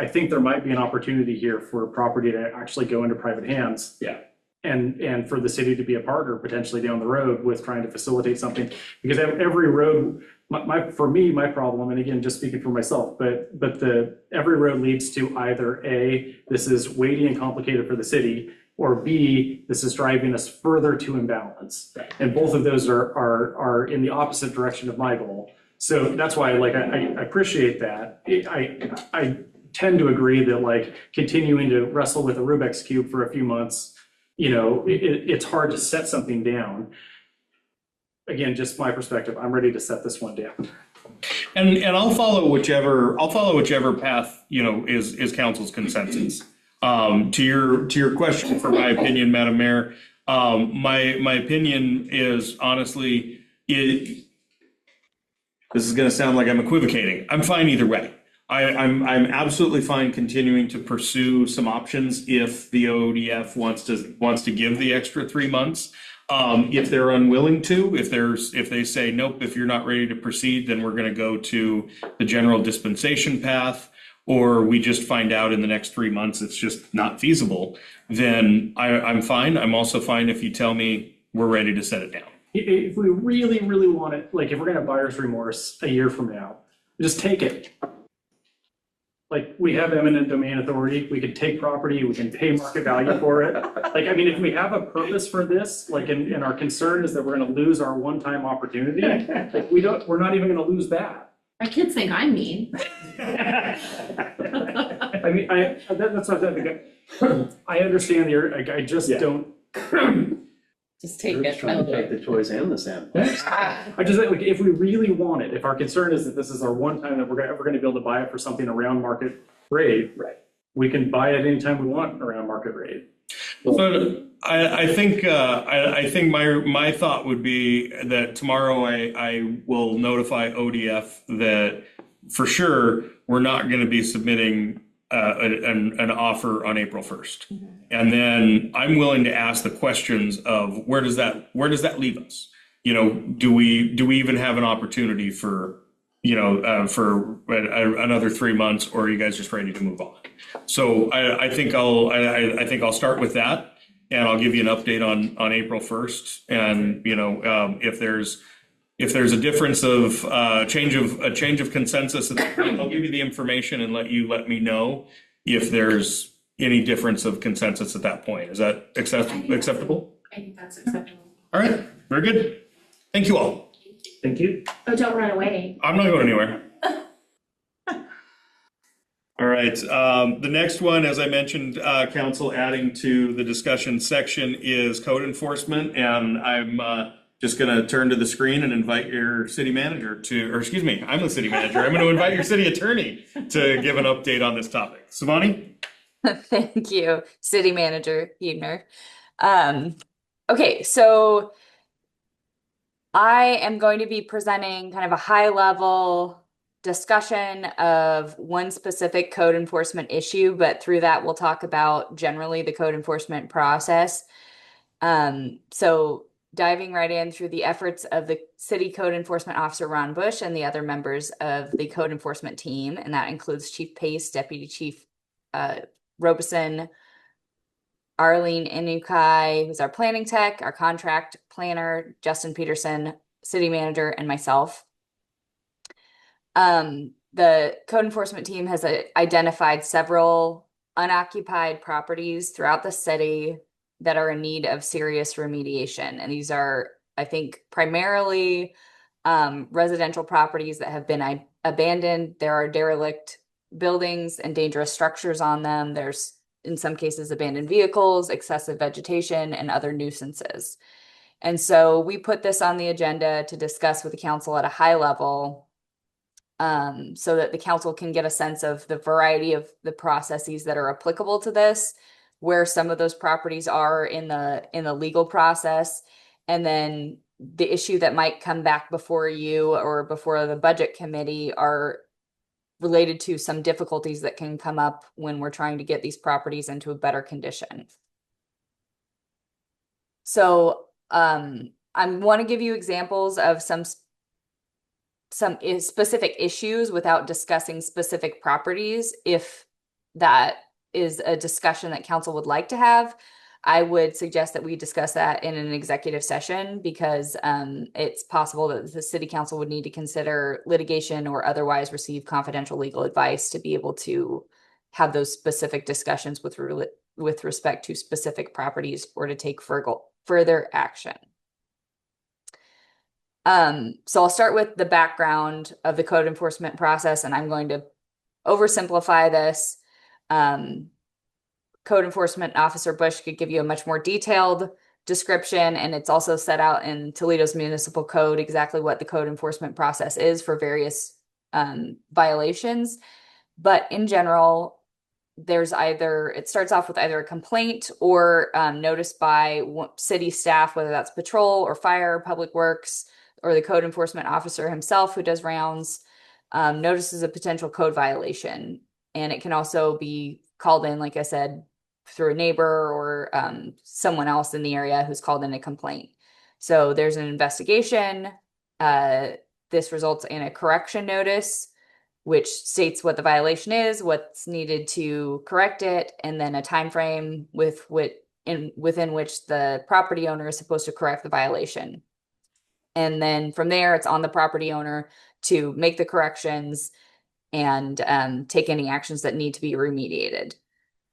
[SPEAKER 4] think there might be an opportunity here for property to actually go into private hands.
[SPEAKER 9] Yeah.
[SPEAKER 4] And for the city to be a partner potentially down the road with trying to facilitate something, because every road, for me, my problem, and again, just speaking for myself, but every road leads to either A, this is weighty and complicated for the city, or B, this is driving us further to imbalance. And both of those are in the opposite direction of my goal. So that's why I appreciate that. I tend to agree that continuing to wrestle with a Rubik's Cube for a few months, it's hard to set something down. Again, just my perspective, I'm ready to set this one down.
[SPEAKER 2] And I'll follow whichever path, is council's consensus. To your question, for my opinion, Madam Mayor, My opinion is honestly, this is going to sound like I'm equivocating. I'm fine either way. I'm absolutely fine continuing to pursue some options if the ODF wants to give the extra 3 months. If they're unwilling to, if they say, nope, if you're not ready to proceed, then we're going to go to the general dispensation path, or we just find out in the next 3 months it's just not feasible, then I'm fine. I'm also fine if you tell me we're ready to set it down.
[SPEAKER 4] If we really, really want it, like if we're gonna have buyer's remorse a year from now, just take it. Like, we have eminent domain authority, we can take property, we can pay market value for it. Like, I mean, if we have a purpose for this, like, and our concern is that we're gonna lose our one-time opportunity, like, we're not even gonna lose that.
[SPEAKER 1] My kids think I'm mean.
[SPEAKER 4] I mean, that's what I think. I understand I just don't.
[SPEAKER 3] Just take
[SPEAKER 5] You're
[SPEAKER 3] it.
[SPEAKER 5] trying to take the toys and the sandbox.
[SPEAKER 4] I just think, like, if we really want it, if our concern is that this is our one time that we're ever gonna be able to buy it for something around market rate,
[SPEAKER 5] Right.
[SPEAKER 4] we can buy it anytime we want around market rate.
[SPEAKER 2] But I think my thought would be that tomorrow I will notify ODF that for sure we're not going to be submitting an offer on April 1st. And then I'm willing to ask the questions of where does that leave us? You know, do we even have an opportunity for for another 3 months, or are you guys just ready to move on? So I think I'll start with that, and I'll give you an update on April 1st. And if there's a difference of change of consensus, I'll give you the information and let me know if there's any difference of consensus at that point. Is that acceptable?
[SPEAKER 1] I think that's acceptable.
[SPEAKER 2] All right, very good. Thank you all.
[SPEAKER 4] Thank you.
[SPEAKER 1] Oh, don't run away.
[SPEAKER 2] I'm not going anywhere. All right, the next one, as I mentioned, council adding to the discussion section is code enforcement, and I'm just going to turn to the screen and invite your city manager I'm the city manager. I'm going to invite your city attorney to give an update on this topic. Savani?
[SPEAKER 11] Thank you, City Manager Huebner. Okay, so I am going to be presenting kind of a high-level discussion of one specific code enforcement issue, but through that we'll talk about generally the code enforcement process. So diving right in through the efforts of the City Code Enforcement Officer Ron Bush and the other members of the code enforcement team, and that includes Chief Pace, Deputy Chief Robeson, Arlene Inukai, who's our planning tech, our contract planner, Justin Peterson, city manager, and myself. The code enforcement team has identified several unoccupied properties throughout the city that are in need of serious remediation. And these are, I think, primarily residential properties that have been abandoned. There are derelict buildings and dangerous structures on them. There's, in some cases, abandoned vehicles, excessive vegetation, and other nuisances. And so we put this on the agenda to discuss with the council at a high level, so that the council can get a sense of the variety of the processes that are applicable to this, where some of those properties are in the legal process, and then the issue that might come back before you or before the budget committee are related to some difficulties that can come up when we're trying to get these properties into a better condition. So I want to give you examples of some specific issues without discussing specific properties. If that is a discussion that council would like to have, I would suggest that we discuss that in an executive session, because it's possible that the city council would need to consider litigation or otherwise receive confidential legal advice to be able to have those specific discussions with respect to specific properties or to take further action. So I'll start with the background of the code enforcement process, and I'm going to oversimplify this. Code Enforcement Officer Bush could give you a much more detailed description, and it's also set out in Toledo's municipal code exactly what the code enforcement process is for various violations. But in general, it starts off with either a complaint or notice by city staff, whether that's patrol or fire, public works, or the code enforcement officer himself who does rounds, notices a potential code violation. And it can also be called in, like I said, through a neighbor or someone else in the area who's called in a complaint. So there's an investigation. This results in a correction notice, which states what the violation is, what's needed to correct it, and then a time frame within which the property owner is supposed to correct the violation. And then from there, it's on the property owner to make the corrections and take any actions that need to be remediated.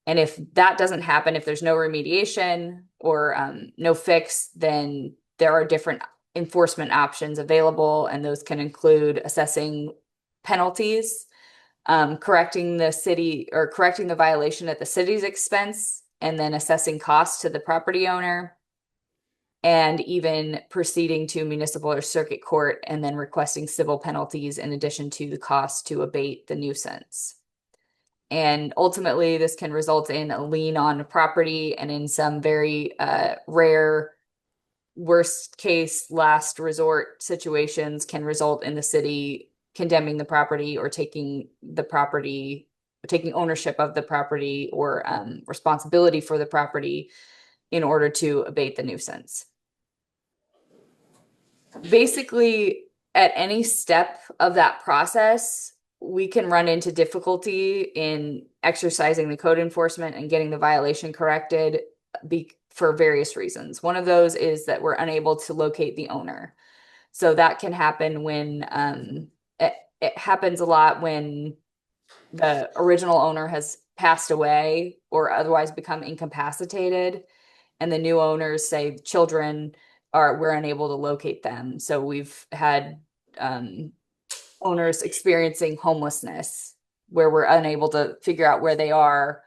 [SPEAKER 11] And if that doesn't happen, if there's no remediation or no fix, then there are different enforcement options available, and those can include assessing penalties, correcting the violation at the city's expense, and then assessing costs to the property owner, and even proceeding to municipal or circuit court and then requesting civil penalties in addition to the cost to abate the nuisance. And ultimately, this can result in a lien on property, and in some very rare, worst case, last resort situations, can result in the city condemning the property or taking ownership of the property or responsibility for the property in order to abate the nuisance. Basically, at any step of that process, we can run into difficulty in exercising the code enforcement and getting the violation corrected for various reasons. One of those is that we're unable to locate the owner. So that can happen when it happens a lot when the original owner has passed away or otherwise become incapacitated, and the new owners, say children, we're unable to locate them. So we've had owners experiencing homelessness where we're unable to figure out where they are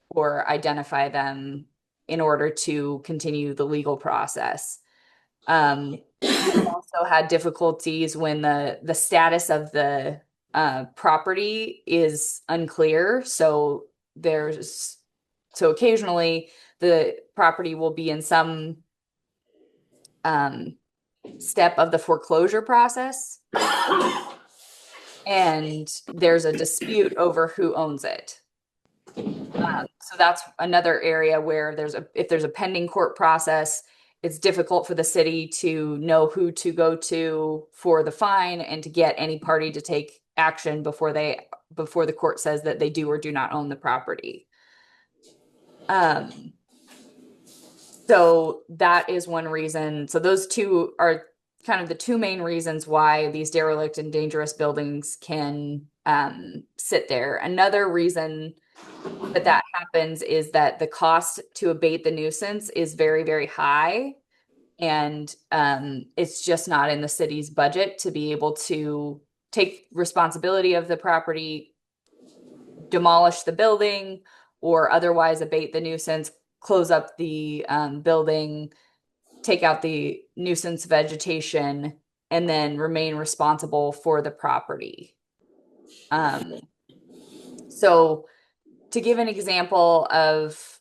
[SPEAKER 11] or identify them in order to continue the legal process. We've also had difficulties when the status of the property is unclear. So occasionally the property will be in some step of the foreclosure process, and there's a dispute over who owns it. So that's another area where if there's a pending court process, it's difficult for the city to know who to go to for the fine and to get any party to take action before the court says that they do or do not own the property. So that is one reason. So those two are kind of the two main reasons why these derelict and dangerous buildings can sit there. Another reason that happens is that the cost to abate the nuisance is very, very high. And it's just not in the city's budget to be able to take responsibility of the property, demolish the building, or otherwise abate the nuisance, close up the building, take out the nuisance vegetation, and then remain responsible for the property. So to give an example of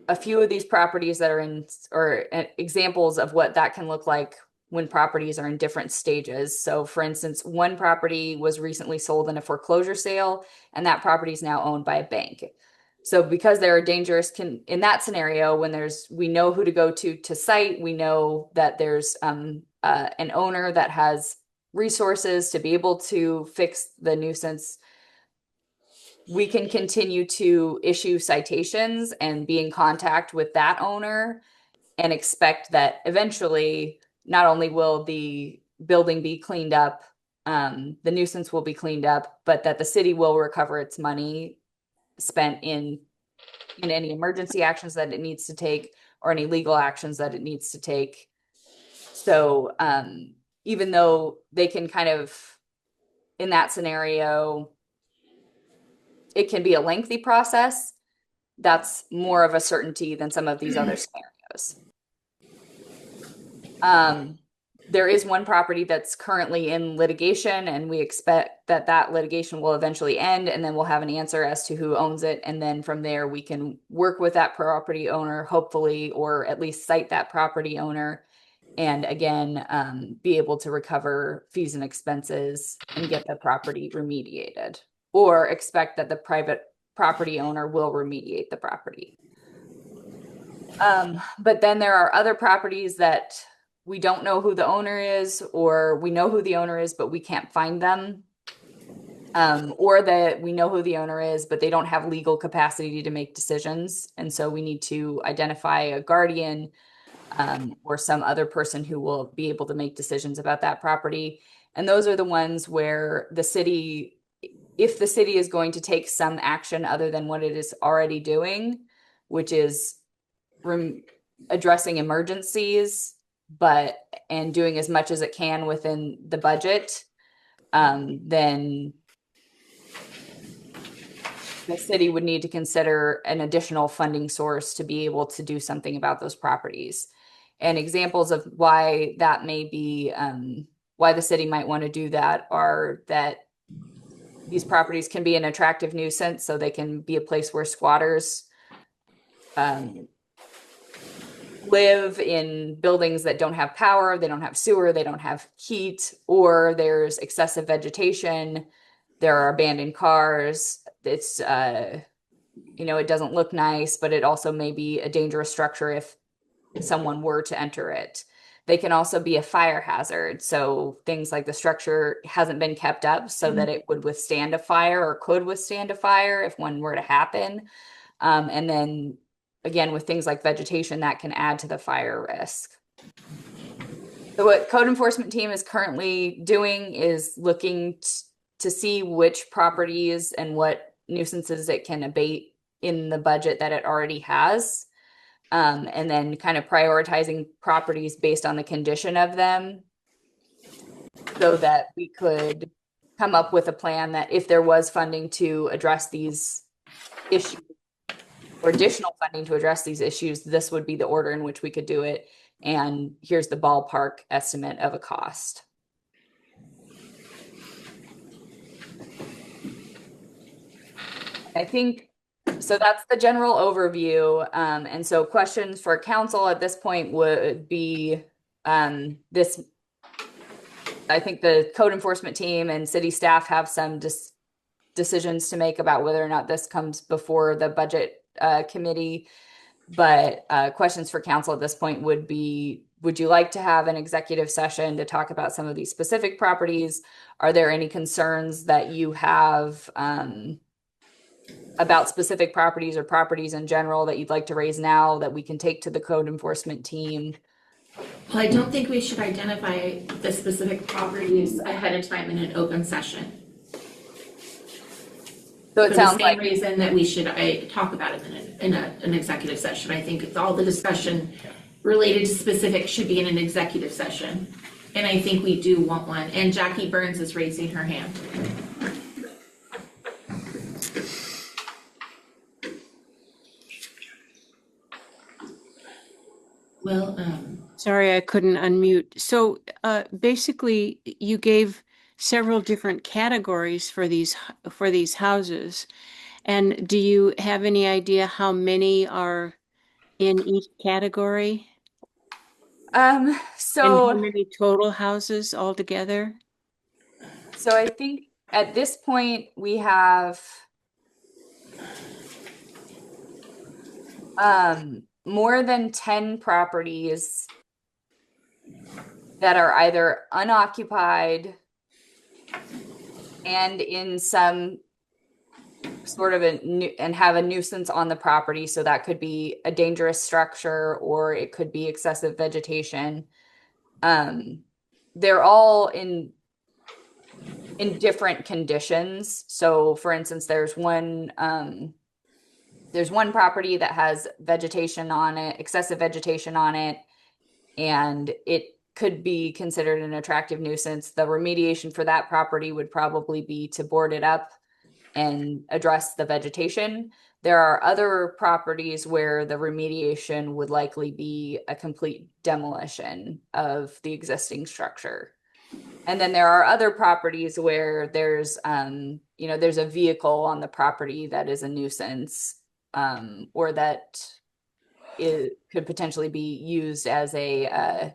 [SPEAKER 11] a few of these properties that are or examples of what that can look like when properties are in different stages. So for instance, one property was recently sold in a foreclosure sale, and that property is now owned by a bank. So because there are dangerous, in that scenario, when we know who to go to site, we know that there's an owner that has resources to be able to fix the nuisance, we can continue to issue citations and be in contact with that owner and expect that eventually not only will the building be cleaned up, the nuisance will be cleaned up, but that the city will recover its money spent in any emergency actions that it needs to take or any legal actions that it needs to take. So even though they can kind of, in that scenario, it can be a lengthy process, that's more of a certainty than some of these other scenarios. there is one property that's currently in litigation, and we expect that that litigation will eventually end, and then we'll have an answer as to who owns it. And then from there, we can work with that property owner, hopefully, or at least cite that property owner. And again, be able to recover fees and expenses and get the property remediated, or expect that the private property owner will remediate the property. But then there are other properties that we don't know who the owner is, or we know who the owner is, but we can't find them. Or that we know who the owner is, but they don't have legal capacity to make decisions. And so we need to identify a guardian, or some other person who will be able to make decisions about that property. And those are the ones where the city, if the city is going to take some action other than what it is already doing, which is addressing emergencies, and doing as much as it can within the budget, then the city would need to consider an additional funding source to be able to do something about those properties. And examples of why that may be, why the city might want to do that are that these properties can be an attractive nuisance, so they can be a place where squatters live in buildings that don't have power, they don't have sewer, they don't have heat, or there's excessive vegetation, there are abandoned cars. It's, it doesn't look nice, but it also may be a dangerous structure if someone were to enter it. They can also be a fire hazard. So things like the structure hasn't been kept up so that it would withstand a fire, or could withstand a fire if one were to happen. And then again, with things like vegetation, that can add to the fire risk. So what code enforcement team is currently doing is looking to see which properties and what nuisances it can abate in the budget that it already has. And then kind of prioritizing properties based on the condition of them, so that we could come up with a plan that if there was funding to address these issues, or additional funding to address these issues, this would be the order in which we could do it. And here's the ballpark estimate of a cost. I think, so that's the general overview. And so questions for council at this point would be this. I think the code enforcement team and city staff have some decisions to make about whether or not this comes before the budget committee. But questions for council at this point would be, would you like to have an executive session to talk about some of these specific properties? Are there any concerns that you have about specific properties or properties in general that you'd like to raise now that we can take to the code enforcement team?
[SPEAKER 1] Well, I don't think we should identify the specific properties ahead of time in an open session.
[SPEAKER 11] So it sounds like
[SPEAKER 1] For the same reason that we should talk about it in an executive session. I think it's all the discussion related to specifics should be in an executive session. And I think we do want one. And Jackie Burns is raising her hand. Well,
[SPEAKER 10] Sorry, I couldn't unmute. So basically, you gave several different categories for these houses. And do you have any idea how many are in each category? And how many total houses altogether?
[SPEAKER 11] So I think at this point we have more than 10 properties that are either unoccupied and in some sort of and have a nuisance on the property. So that could be a dangerous structure, or it could be excessive vegetation. They're all in different conditions. So for instance, there's one property that has vegetation on it, excessive vegetation on it, and it could be considered an attractive nuisance. The remediation for that property would probably be to board it up and address the vegetation. There are other properties where the remediation would likely be a complete demolition of the existing structure. And then there are other properties where there's there's a vehicle on the property that is a nuisance, or that it could potentially be used as a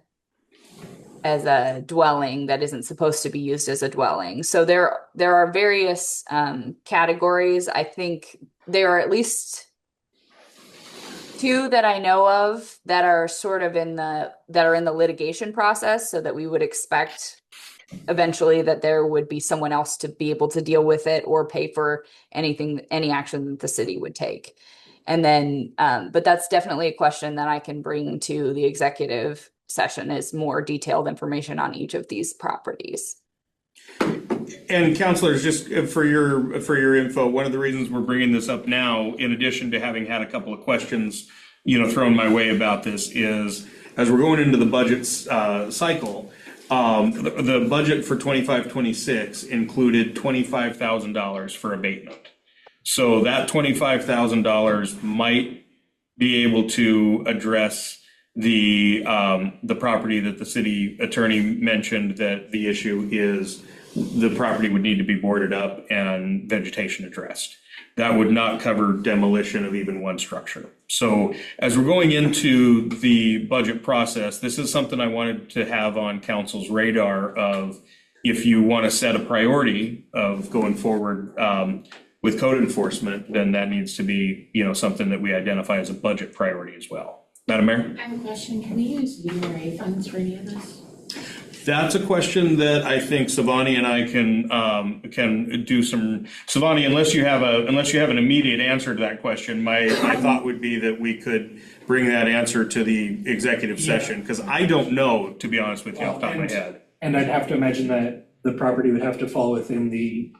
[SPEAKER 11] dwelling that isn't supposed to be used as a dwelling. So there are various categories. I think there are at least two that I know of that are sort of in the litigation process, so that we would expect eventually that there would be someone else to be able to deal with it or pay for any action that the city would take. And then, but that's definitely a question that I can bring to the executive session, is more detailed information on each of these properties.
[SPEAKER 2] And counselors, just for your info, one of the reasons we're bringing this up now, in addition to having had a couple of questions, thrown my way about this, is as we're going into the budget cycle, the budget for 25-26 included $25,000 for abatement. So that $25,000 might be able to address the property that the city attorney mentioned, that the issue is the property would need to be boarded up and vegetation addressed. That would not cover demolition of even one structure. So as we're going into the budget process, this is something I wanted to have on council's radar of, if you want to set a priority of going forward with code enforcement, then that needs to be, something that we identify as a budget priority as well. Madam Mayor?
[SPEAKER 1] I have a question. Can we use URA funds for any of this?
[SPEAKER 2] That's a question that I think Savani and I can do some. Savani, unless you have an immediate answer to that question, my thought would be that we could bring that answer to the executive session, because I don't know, to be honest with you, off the top of my head.
[SPEAKER 9] And I'd have to imagine that the property would have to fall within the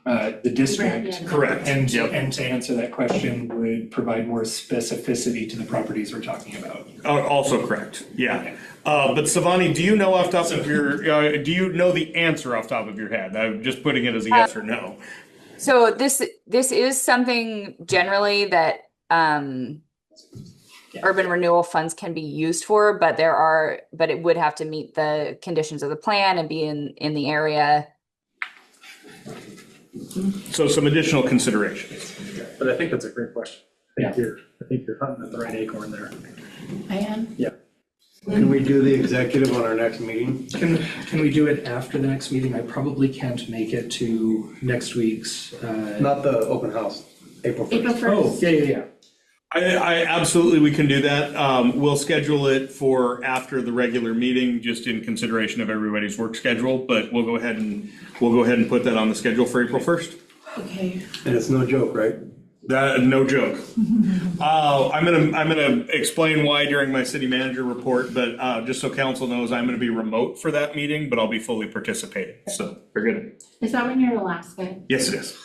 [SPEAKER 9] district.
[SPEAKER 1] Yeah.
[SPEAKER 2] Correct.
[SPEAKER 9] And to answer that question would provide more specificity to the properties we're talking about.
[SPEAKER 2] Also correct, yeah. But Savani, do you know off top of your, do you know the answer off top of your head? I'm just putting it as a yes or no.
[SPEAKER 11] So this is something generally that urban renewal funds can be used for, but it would have to meet the conditions of the plan and be in the area.
[SPEAKER 2] So some additional considerations.
[SPEAKER 4] But I think that's a great question. I think you're hunting at the right acorn there.
[SPEAKER 1] I am.
[SPEAKER 4] Yeah.
[SPEAKER 8] Can we do the executive on our next meeting?
[SPEAKER 9] Can we do it after the next meeting? I probably can't make it to next week's.
[SPEAKER 8] Not the open house, April 1st.
[SPEAKER 1] April 1st.
[SPEAKER 9] Oh, yeah.
[SPEAKER 2] I absolutely, we can do that. We'll schedule it for after the regular meeting, just in consideration of everybody's work schedule, but we'll go ahead and put that on the schedule for April 1st.
[SPEAKER 1] Okay.
[SPEAKER 8] And it's no joke, right?
[SPEAKER 2] No joke. I'm gonna explain why during my city manager report, but just so council knows, I'm gonna be remote for that meeting, but I'll be fully participating. So we're good.
[SPEAKER 1] Is that when you're in Alaska?
[SPEAKER 2] Yes, it is.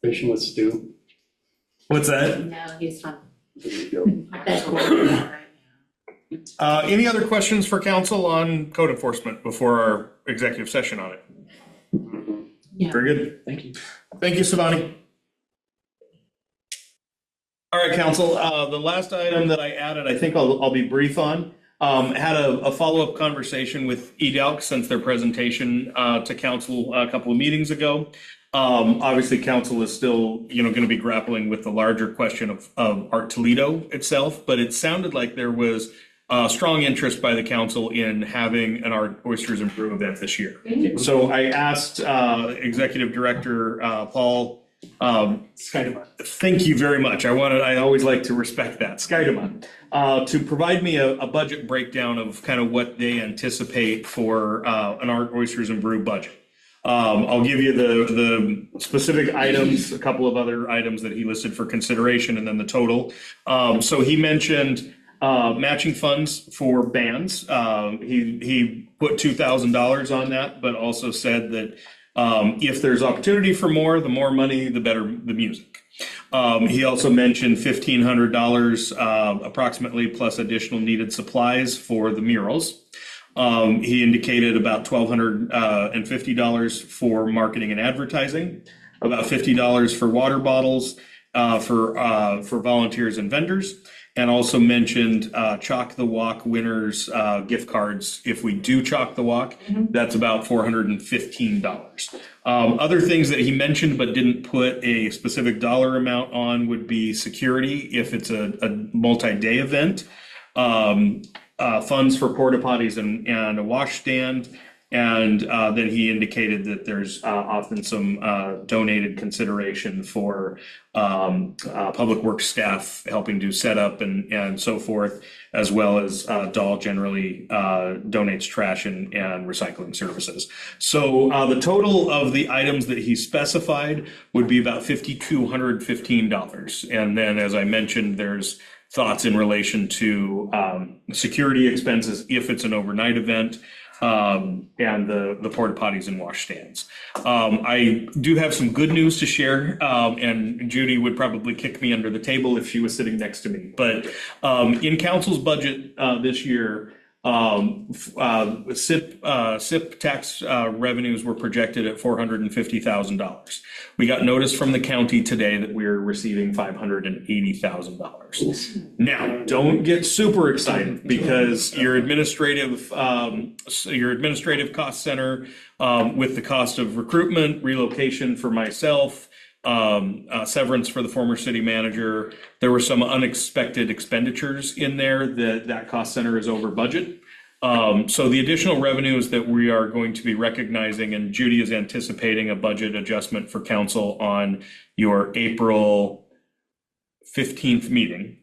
[SPEAKER 8] Fishing with Stu.
[SPEAKER 2] What's that?
[SPEAKER 1] No, he's fine.
[SPEAKER 2] Any other questions for council on code enforcement before our executive session on it?
[SPEAKER 1] Yeah.
[SPEAKER 2] Very good.
[SPEAKER 9] Thank you.
[SPEAKER 2] Thank you, Savani. All right, council, the last item that I added, I think I'll be brief on, had a follow-up conversation with EDALC since their presentation to council a couple of meetings ago. Obviously, council is still, going to be grappling with the larger question of Art Toledo itself, but it sounded like there was strong interest by the council in having an Art Oysters and Brew event this year. So I asked Executive Director Paul,
[SPEAKER 9] Skydema.
[SPEAKER 2] thank you very much. I always like to respect that, Skydema, to provide me a budget breakdown of kind of what they anticipate for an Art Oysters and Brew budget. I'll give you the specific items, a couple of other items that he listed for consideration, and then the total. So he mentioned matching funds for bands. He put $2,000 on that, but also said that if there's opportunity for more, the more money, the better the music. He also mentioned $1,500 approximately plus additional needed supplies for the murals. He indicated about $1,250 for marketing and advertising. about $50 for water bottles for volunteers and vendors. And also mentioned Chalk the Walk winners gift cards. If we do Chalk the Walk, that's about $415. Other things that he mentioned but didn't put a specific dollar amount on would be security if it's a multi-day event, funds for porta potties and a wash stand. And then he indicated that there's often some donated consideration for public works staff helping do setup and so forth, as well as Dahl generally donates trash and recycling services. So the total of the items that he specified would be about $5,215. And then, as I mentioned, there's thoughts in relation to security expenses if it's an overnight event. And the porta potties and wash stands. I do have some good news to share, and Judy would probably kick me under the table if she was sitting next to me. But in council's budget this year, SIP tax revenues were projected at $450,000. We got notice from the county today that we're receiving $580,000. Now, don't get super excited because your administrative cost center with the cost of recruitment, relocation for myself, severance for the former city manager. There were some unexpected expenditures in there that cost center is over budget. So the additional revenues that we are going to be recognizing, and Judy is anticipating a budget adjustment for council on your April 15th meeting.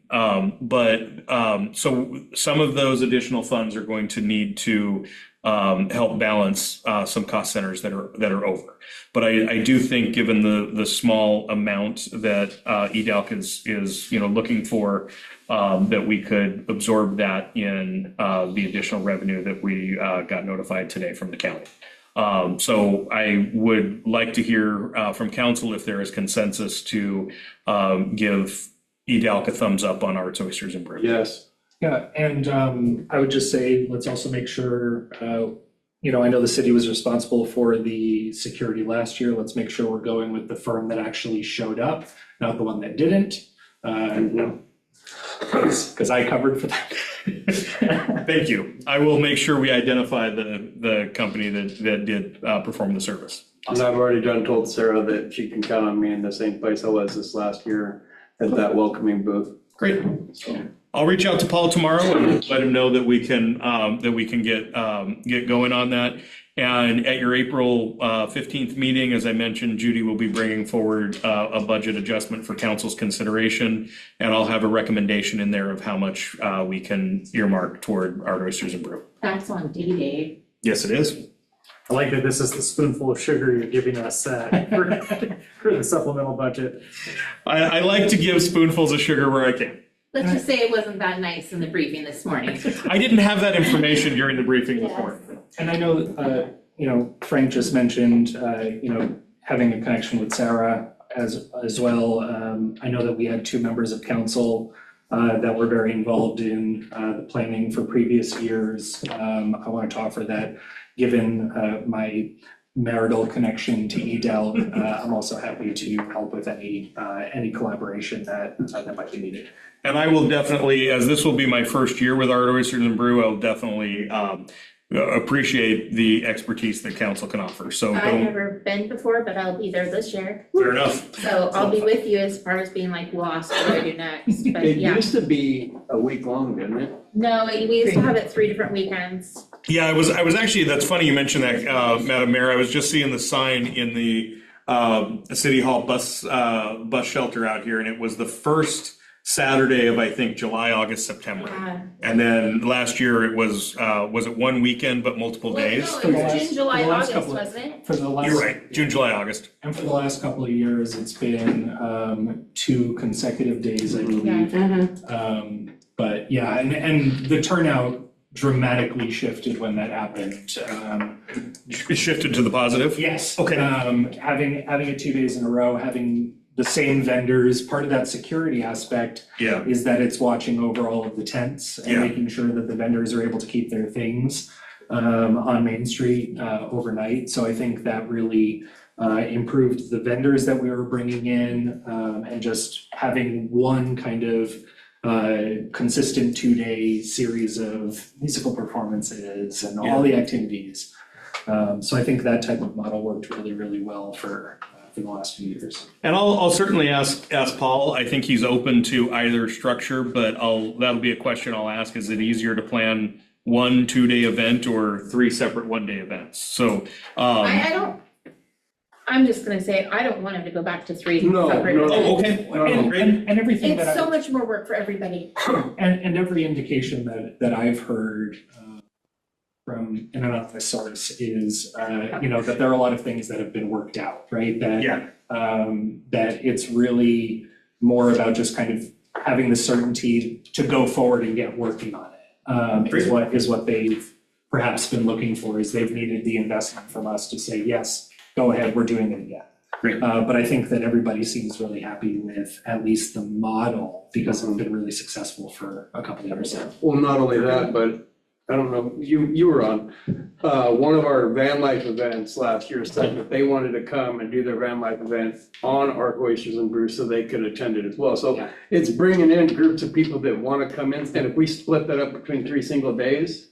[SPEAKER 2] So some of those additional funds are going to need to help balance some cost centers that are over. But I do think, given the small amount that EDALC is looking for, that we could absorb that in the additional revenue that we got notified today from the county. So I would like to hear from council if there is consensus to give EDALC a thumbs up on Arts, Oysters, and Brew.
[SPEAKER 5] Yes.
[SPEAKER 9] Yeah, and I would just say, let's also make sure, I know the city was responsible for the security last year. Let's make sure we're going with the firm that actually showed up, not the one that didn't. Because I covered for that.
[SPEAKER 2] Thank you. I will make sure we identify the company that did perform the service.
[SPEAKER 5] And I've already told Sarah that she can count on me in the same place I was this last year at that welcoming booth.
[SPEAKER 2] Great. So I'll reach out to Paul tomorrow and let him know that we can get going on that. And at your April 15th meeting, as I mentioned, Judy will be bringing forward a budget adjustment for council's consideration, and I'll have a recommendation in there of how much we can earmark toward Art, Oysters, and Brew.
[SPEAKER 1] That's on D-Day.
[SPEAKER 2] Yes, it is.
[SPEAKER 4] I like that this is the spoonful of sugar you're giving us for the supplemental budget.
[SPEAKER 2] I like to give spoonfuls of sugar where I can.
[SPEAKER 1] Let's just say it wasn't that nice in the briefing this morning.
[SPEAKER 2] I didn't have that information during the briefing this morning.
[SPEAKER 9] And I know, Frank just mentioned, having a connection with Sarah as well. I know that we had 2 members of council that were very involved in the planning for previous years. I wanted to offer that, given my marital connection to EDALC, I'm also happy to help with any collaboration that might be needed.
[SPEAKER 2] And I will definitely, as this will be my first year with Art, Oysters, and Brew, I'll definitely appreciate the expertise that council can offer. So
[SPEAKER 1] I've never been before, but I'll be there this year.
[SPEAKER 2] fair enough.
[SPEAKER 1] So I'll be with you as far as being like lost what do I do next, but
[SPEAKER 5] It
[SPEAKER 1] yeah.
[SPEAKER 5] used to be a week long, didn't it?
[SPEAKER 1] No, we used to have it 3 different weekends.
[SPEAKER 2] Yeah, I was actually, that's funny you mentioned that, Madam Mayor. I was just seeing the sign in the City Hall bus shelter out here, and it was the first Saturday of, I think, July, August, September.
[SPEAKER 1] Yeah.
[SPEAKER 2] And then last year it was it one weekend but multiple days?
[SPEAKER 1] Well, no, it was June, July,
[SPEAKER 9] for the last
[SPEAKER 1] August,
[SPEAKER 9] couple of-
[SPEAKER 1] wasn't it?
[SPEAKER 9] For the last.
[SPEAKER 2] You're right, June, July, August.
[SPEAKER 9] And for the last couple of years, it's been 2 consecutive days, I believe. But yeah, and the turnout dramatically shifted when that happened.
[SPEAKER 2] It shifted to the positive?
[SPEAKER 9] Yes.
[SPEAKER 2] Okay.
[SPEAKER 9] Having it 2 days in a row, having the same vendors, part of that security aspect
[SPEAKER 2] Yeah.
[SPEAKER 9] is that it's watching over all of the tents and
[SPEAKER 2] Yeah.
[SPEAKER 9] making sure that the vendors are able to keep their things on Main Street overnight. So I think that really improved the vendors that we were bringing in, and just having one kind of consistent 2-day series of musical performances and all the activities. So I think that type of model worked really, really well for the last few years.
[SPEAKER 2] And I'll certainly ask Paul. I think he's open to either structure, but that'll be a question I'll ask. Is it easier to plan one 2-day event or 3 separate 1-day events? So
[SPEAKER 1] I'm just gonna say, I don't want him to go back to 3
[SPEAKER 5] No,
[SPEAKER 1] separate
[SPEAKER 5] no,
[SPEAKER 1] events.
[SPEAKER 2] okay.
[SPEAKER 9] And everything that
[SPEAKER 1] It's so much more work for everybody.
[SPEAKER 9] and every indication that I've heard from an anonymous source is, that there are a lot of things that have been worked out, right? That it's really more about just kind of having the certainty to go forward and get working on it. Is what they've perhaps been looking for, is they've needed the investment from us to say, yes, go ahead, we're doing it again.
[SPEAKER 2] Great.
[SPEAKER 9] But I think that everybody seems really happy with at least the model, because it's been really successful for a couple of years now.
[SPEAKER 5] Well, not only that, but I don't know, you were on, one of our van life events last year said that they wanted to come and do their van life event on Arc Oysters and Brews so they could attend it as well. So it's bringing in groups of people that want to come in, and if we split that up between 3 single days,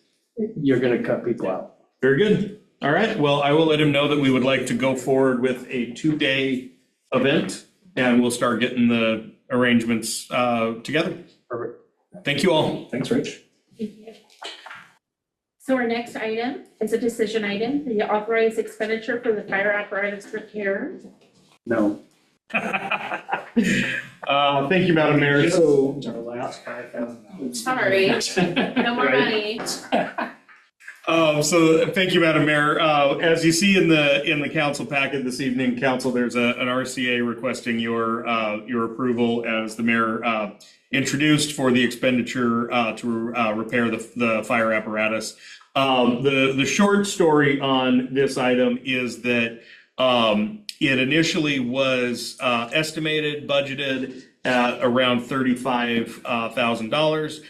[SPEAKER 5] you're gonna cut people out.
[SPEAKER 2] Very good. All right, well, I will let him know that we would like to go forward with a 2-day event, and we'll start getting the arrangements together.
[SPEAKER 5] Perfect.
[SPEAKER 2] Thank you all.
[SPEAKER 9] Thanks, Rich.
[SPEAKER 1] So our next item is a decision item, the authorized expenditure for the fire apparatus repair.
[SPEAKER 5] No.
[SPEAKER 2] Thank you, Madam Mayor. So,
[SPEAKER 9] Our last $5,000.
[SPEAKER 1] Sorry, no more money.
[SPEAKER 2] so thank you, Madam Mayor. As you see in the council packet this evening, council, there's an RCA requesting your approval as the mayor introduced for the expenditure to repair the fire apparatus. The short story on this item is that it initially was estimated, budgeted at around $35,000.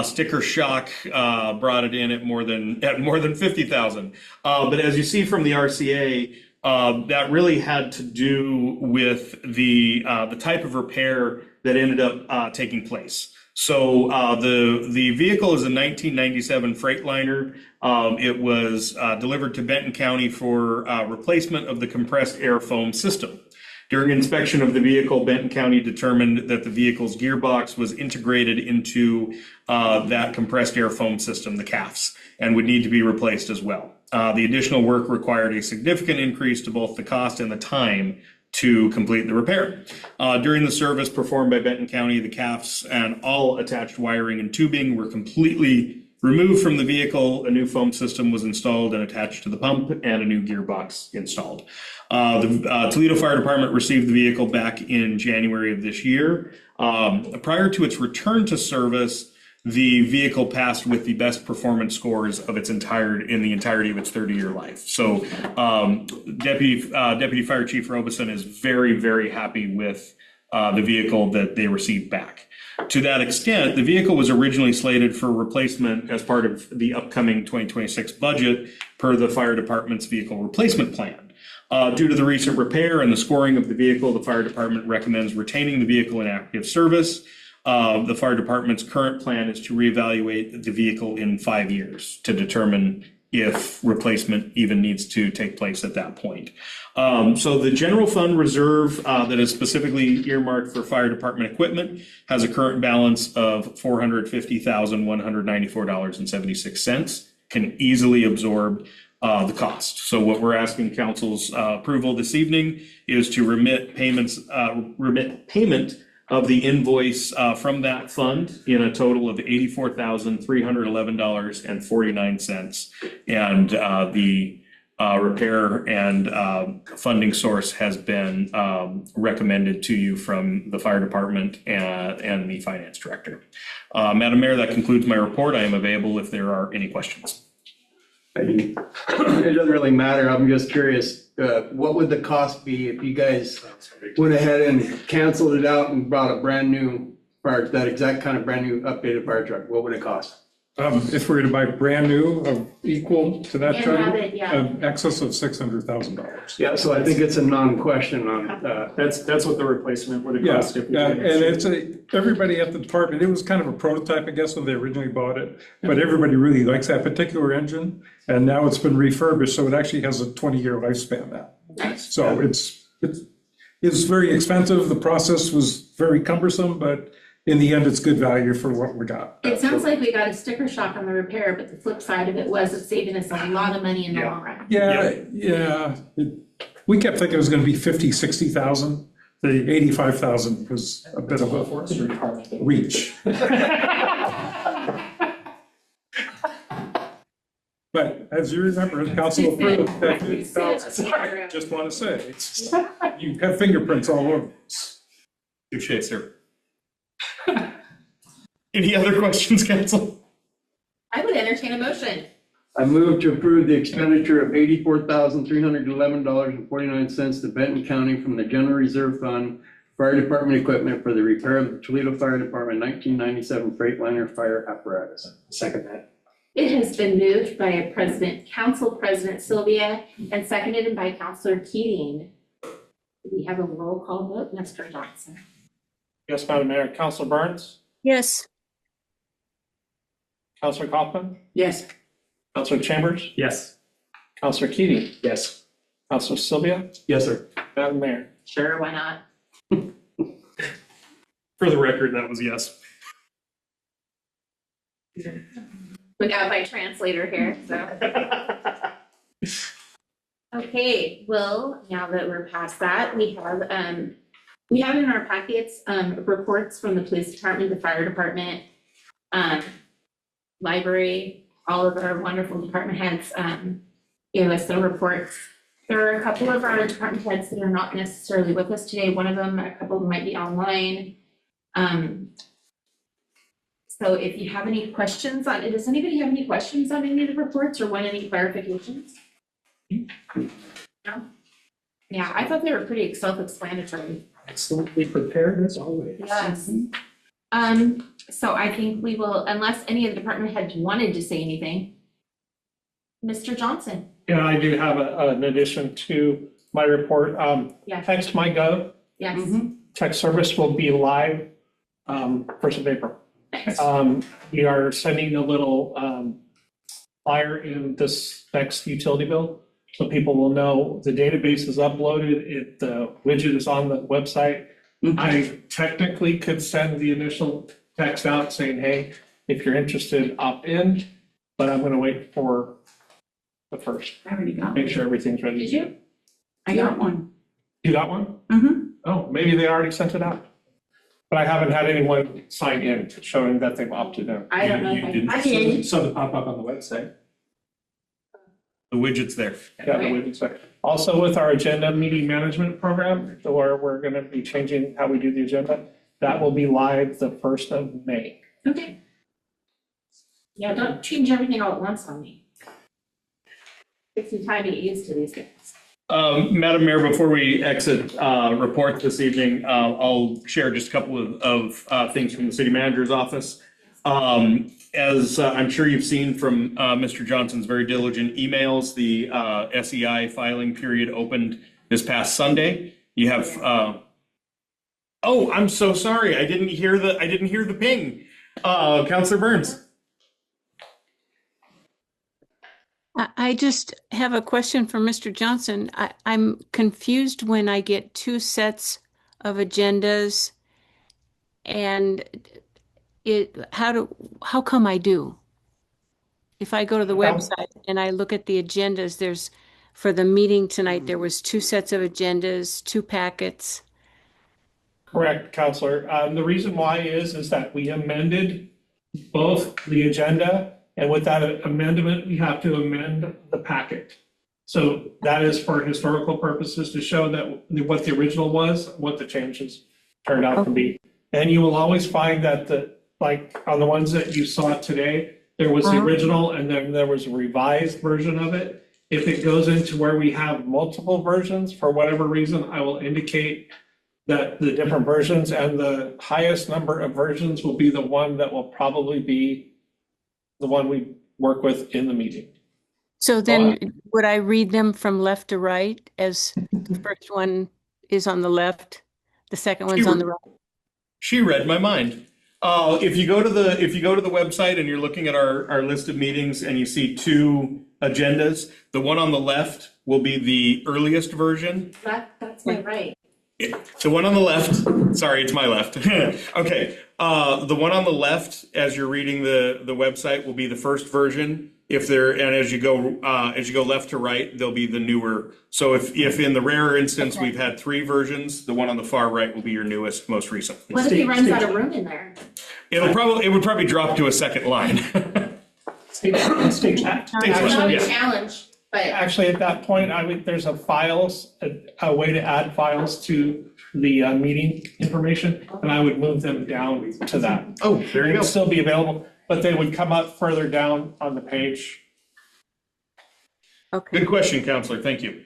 [SPEAKER 2] Sticker shock brought it in at more than $50,000. But as you see from the RCA, that really had to do with the type of repair that ended up taking place. So the vehicle is a 1997 Freightliner. It was delivered to Benton County for replacement of the compressed air foam system. During inspection of the vehicle, Benton County determined that the vehicle's gearbox was integrated into that compressed air foam system, the CAFs, and would need to be replaced as well. The additional work required a significant increase to both the cost and the time to complete the repair. During the service performed by Benton County, the CAFs and all attached wiring and tubing were completely removed from the vehicle. A new foam system was installed and attached to the pump, and a new gearbox installed. The Toledo Fire Department received the vehicle back in January of this year. Prior to its return to service, the vehicle passed with the best performance scores of in the entirety of its 30-year life. So Deputy Fire Chief Robeson is very, very happy with the vehicle that they received back. To that extent, the vehicle was originally slated for replacement as part of the upcoming 2026 budget per the fire department's vehicle replacement plan. Due to the recent repair and the scoring of the vehicle, the fire department recommends retaining the vehicle in active service. The fire department's current plan is to reevaluate the vehicle in 5 years to determine if replacement even needs to take place at that point. So the general fund reserve that is specifically earmarked for fire department equipment has a current balance of $450,194.76, can easily absorb the cost. So what we're asking council's approval this evening is to remit payment of the invoice from that fund in a total of $84,311.49. And the repair and funding source has been recommended to you from the fire department and the finance director. Madam Mayor, that concludes my report. I am available if there are any questions.
[SPEAKER 5] It doesn't really matter. I'm just curious, what would the cost be if you guys went ahead and canceled it out and brought a brand new that exact kind of brand new updated fire truck? What would it cost?
[SPEAKER 12] If we're gonna buy brand new of equal to that
[SPEAKER 1] And
[SPEAKER 12] truck,
[SPEAKER 1] have it, yeah.
[SPEAKER 12] of excess of $600,000.
[SPEAKER 5] Yeah, so I think it's a non-question on,
[SPEAKER 4] That's what the replacement would have
[SPEAKER 12] Yeah,
[SPEAKER 4] cost if we
[SPEAKER 12] yeah,
[SPEAKER 4] did
[SPEAKER 12] and
[SPEAKER 4] it.
[SPEAKER 12] it's everybody at the department, it was kind of a prototype, I guess, when they originally bought it. But everybody really likes that particular engine, and now it's been refurbished, so it actually has a 20-year lifespan now.
[SPEAKER 1] Nice.
[SPEAKER 12] So it's very expensive, the process was very cumbersome, but in the end, it's good value for what we got.
[SPEAKER 1] It sounds like we got a sticker shock on the repair, but the flip side of it was it's saving us a lot of money in the long run.
[SPEAKER 12] Yeah. We kept thinking it was gonna be 50, 60,000. The 85,000 was a bit of a reach. But as you remember, the council approved that 50,000. Just want to say, you have fingerprints all over this.
[SPEAKER 2] Touche, sir. Any other questions, council?
[SPEAKER 1] I would entertain a motion.
[SPEAKER 5] I move to approve the expenditure of $84,311.49 to Benton County from the General Reserve Fund, Fire Department equipment for the repair of the Toledo Fire Department 1997 Freightliner fire apparatus.
[SPEAKER 4] Second that.
[SPEAKER 1] It has been moved by Council President Sylvia and seconded by Councilor Keating. We have a roll call vote, Mr. Johnson.
[SPEAKER 13] Yes, Madam Mayor. Councilor Burns,
[SPEAKER 10] Yes.
[SPEAKER 13] Councilor Kaufman,
[SPEAKER 3] Yes.
[SPEAKER 13] Councilor Chambers,
[SPEAKER 4] Yes.
[SPEAKER 13] Councilor Keating,
[SPEAKER 4] Yes.
[SPEAKER 13] Councilor Sylvia,
[SPEAKER 5] Yes, sr.
[SPEAKER 13] Madam Mayor.
[SPEAKER 1] Sure, why not?
[SPEAKER 2] For the record, that was yes.
[SPEAKER 1] We got my translator here, so. Okay, well, now that we're past that, we have in our packets, reports from the police department, the fire department, library, all of our wonderful department heads, gave us their reports. There are a couple of our department heads that are not necessarily with us today. One of them, a couple of them might be online. So if you have any questions on it, does anybody have any questions on any of the reports or want any clarifications? No? Yeah, I thought they were pretty self-explanatory.
[SPEAKER 4] Excellently prepared as always.
[SPEAKER 1] Yes. So I think we will, unless any of the department heads wanted to say anything. Mr. Johnson.
[SPEAKER 13] Yeah, I do have an addition to my report.
[SPEAKER 1] Yeah.
[SPEAKER 13] Text my gov,
[SPEAKER 1] Yes.
[SPEAKER 13] text service will be live 1st of April.
[SPEAKER 1] Thanks.
[SPEAKER 13] We are sending a little flyer in this next utility bill, so people will know the database is uploaded, the widget is on the website. I technically could send the initial text out saying, hey, if you're interested, opt in, but I'm gonna wait for the first,
[SPEAKER 3] I already got
[SPEAKER 13] make
[SPEAKER 3] one.
[SPEAKER 13] sure everything's ready.
[SPEAKER 1] Did you?
[SPEAKER 3] I got one.
[SPEAKER 13] You got one?
[SPEAKER 3] Mm-hmm.
[SPEAKER 13] Oh, maybe they already sent it out. But I haven't had anyone sign in showing that they've opted in.
[SPEAKER 1] I don't know if I.
[SPEAKER 2] didn't.
[SPEAKER 3] I did.
[SPEAKER 4] So to pop up on the website.
[SPEAKER 2] The widget's there.
[SPEAKER 13] Yeah, the waiting second. Also with our agenda meeting management program, where we're gonna be changing how we do the agenda, that will be live the 1st of May.
[SPEAKER 1] Okay. Yeah, don't change everything all at once on me. Take some time to get used to these things.
[SPEAKER 2] Madam Mayor, before we exit report this evening, I'll share just a couple of things from the city manager's office. As I'm sure you've seen from Mr. Johnson's very diligent emails, the SEI filing period opened this past Sunday. You have, oh, I'm so sorry. I didn't hear the ping. Councilor Burns.
[SPEAKER 10] I just have a question for Mr. Johnson. I'm confused when I get two sets of agendas and how come I do? If I go to the website and I look at the agendas, for the meeting tonight, there was two sets of agendas, two packets.
[SPEAKER 13] Correct, Counselor. The reason why is that we amended both the agenda, and with that amendment, we have to amend the packet. So that is for historical purposes to show that what the original was, what the changes turned out to be. And you will always find that like on the ones that you saw today, there was the original and then there was a revised version of it. If it goes into where we have multiple versions, for whatever reason, I will indicate that the different versions and the highest number of versions will be the one that will probably be the one we work with in the meeting.
[SPEAKER 10] So then would I read them from left to right as the first one is on the left, the second one's on the right?
[SPEAKER 2] She read my mind. If you go to the website and you're looking at our list of meetings and you see two agendas, the one on the left will be the earliest version.
[SPEAKER 1] That's my right.
[SPEAKER 2] The one on the left, sorry, it's my left. Okay, the one on the left, as you're reading the website, will be the first version. And as you go left to right, there'll be the newer. So if in the rare instance we've had 3 versions, the one on the far right will be your newest, most recent.
[SPEAKER 1] What if he runs out of room in there?
[SPEAKER 2] It would probably drop to a second line.
[SPEAKER 13] Stage chat.
[SPEAKER 1] Not a
[SPEAKER 2] Yeah.
[SPEAKER 1] challenge, but
[SPEAKER 13] Actually, at that point, there's a way to add files to the meeting information, and I would move them down to that.
[SPEAKER 2] Oh, there you
[SPEAKER 13] They
[SPEAKER 2] go.
[SPEAKER 13] would still be available, but they would come up further down on the page.
[SPEAKER 10] Okay.
[SPEAKER 2] Good question, Counselor. Thank you.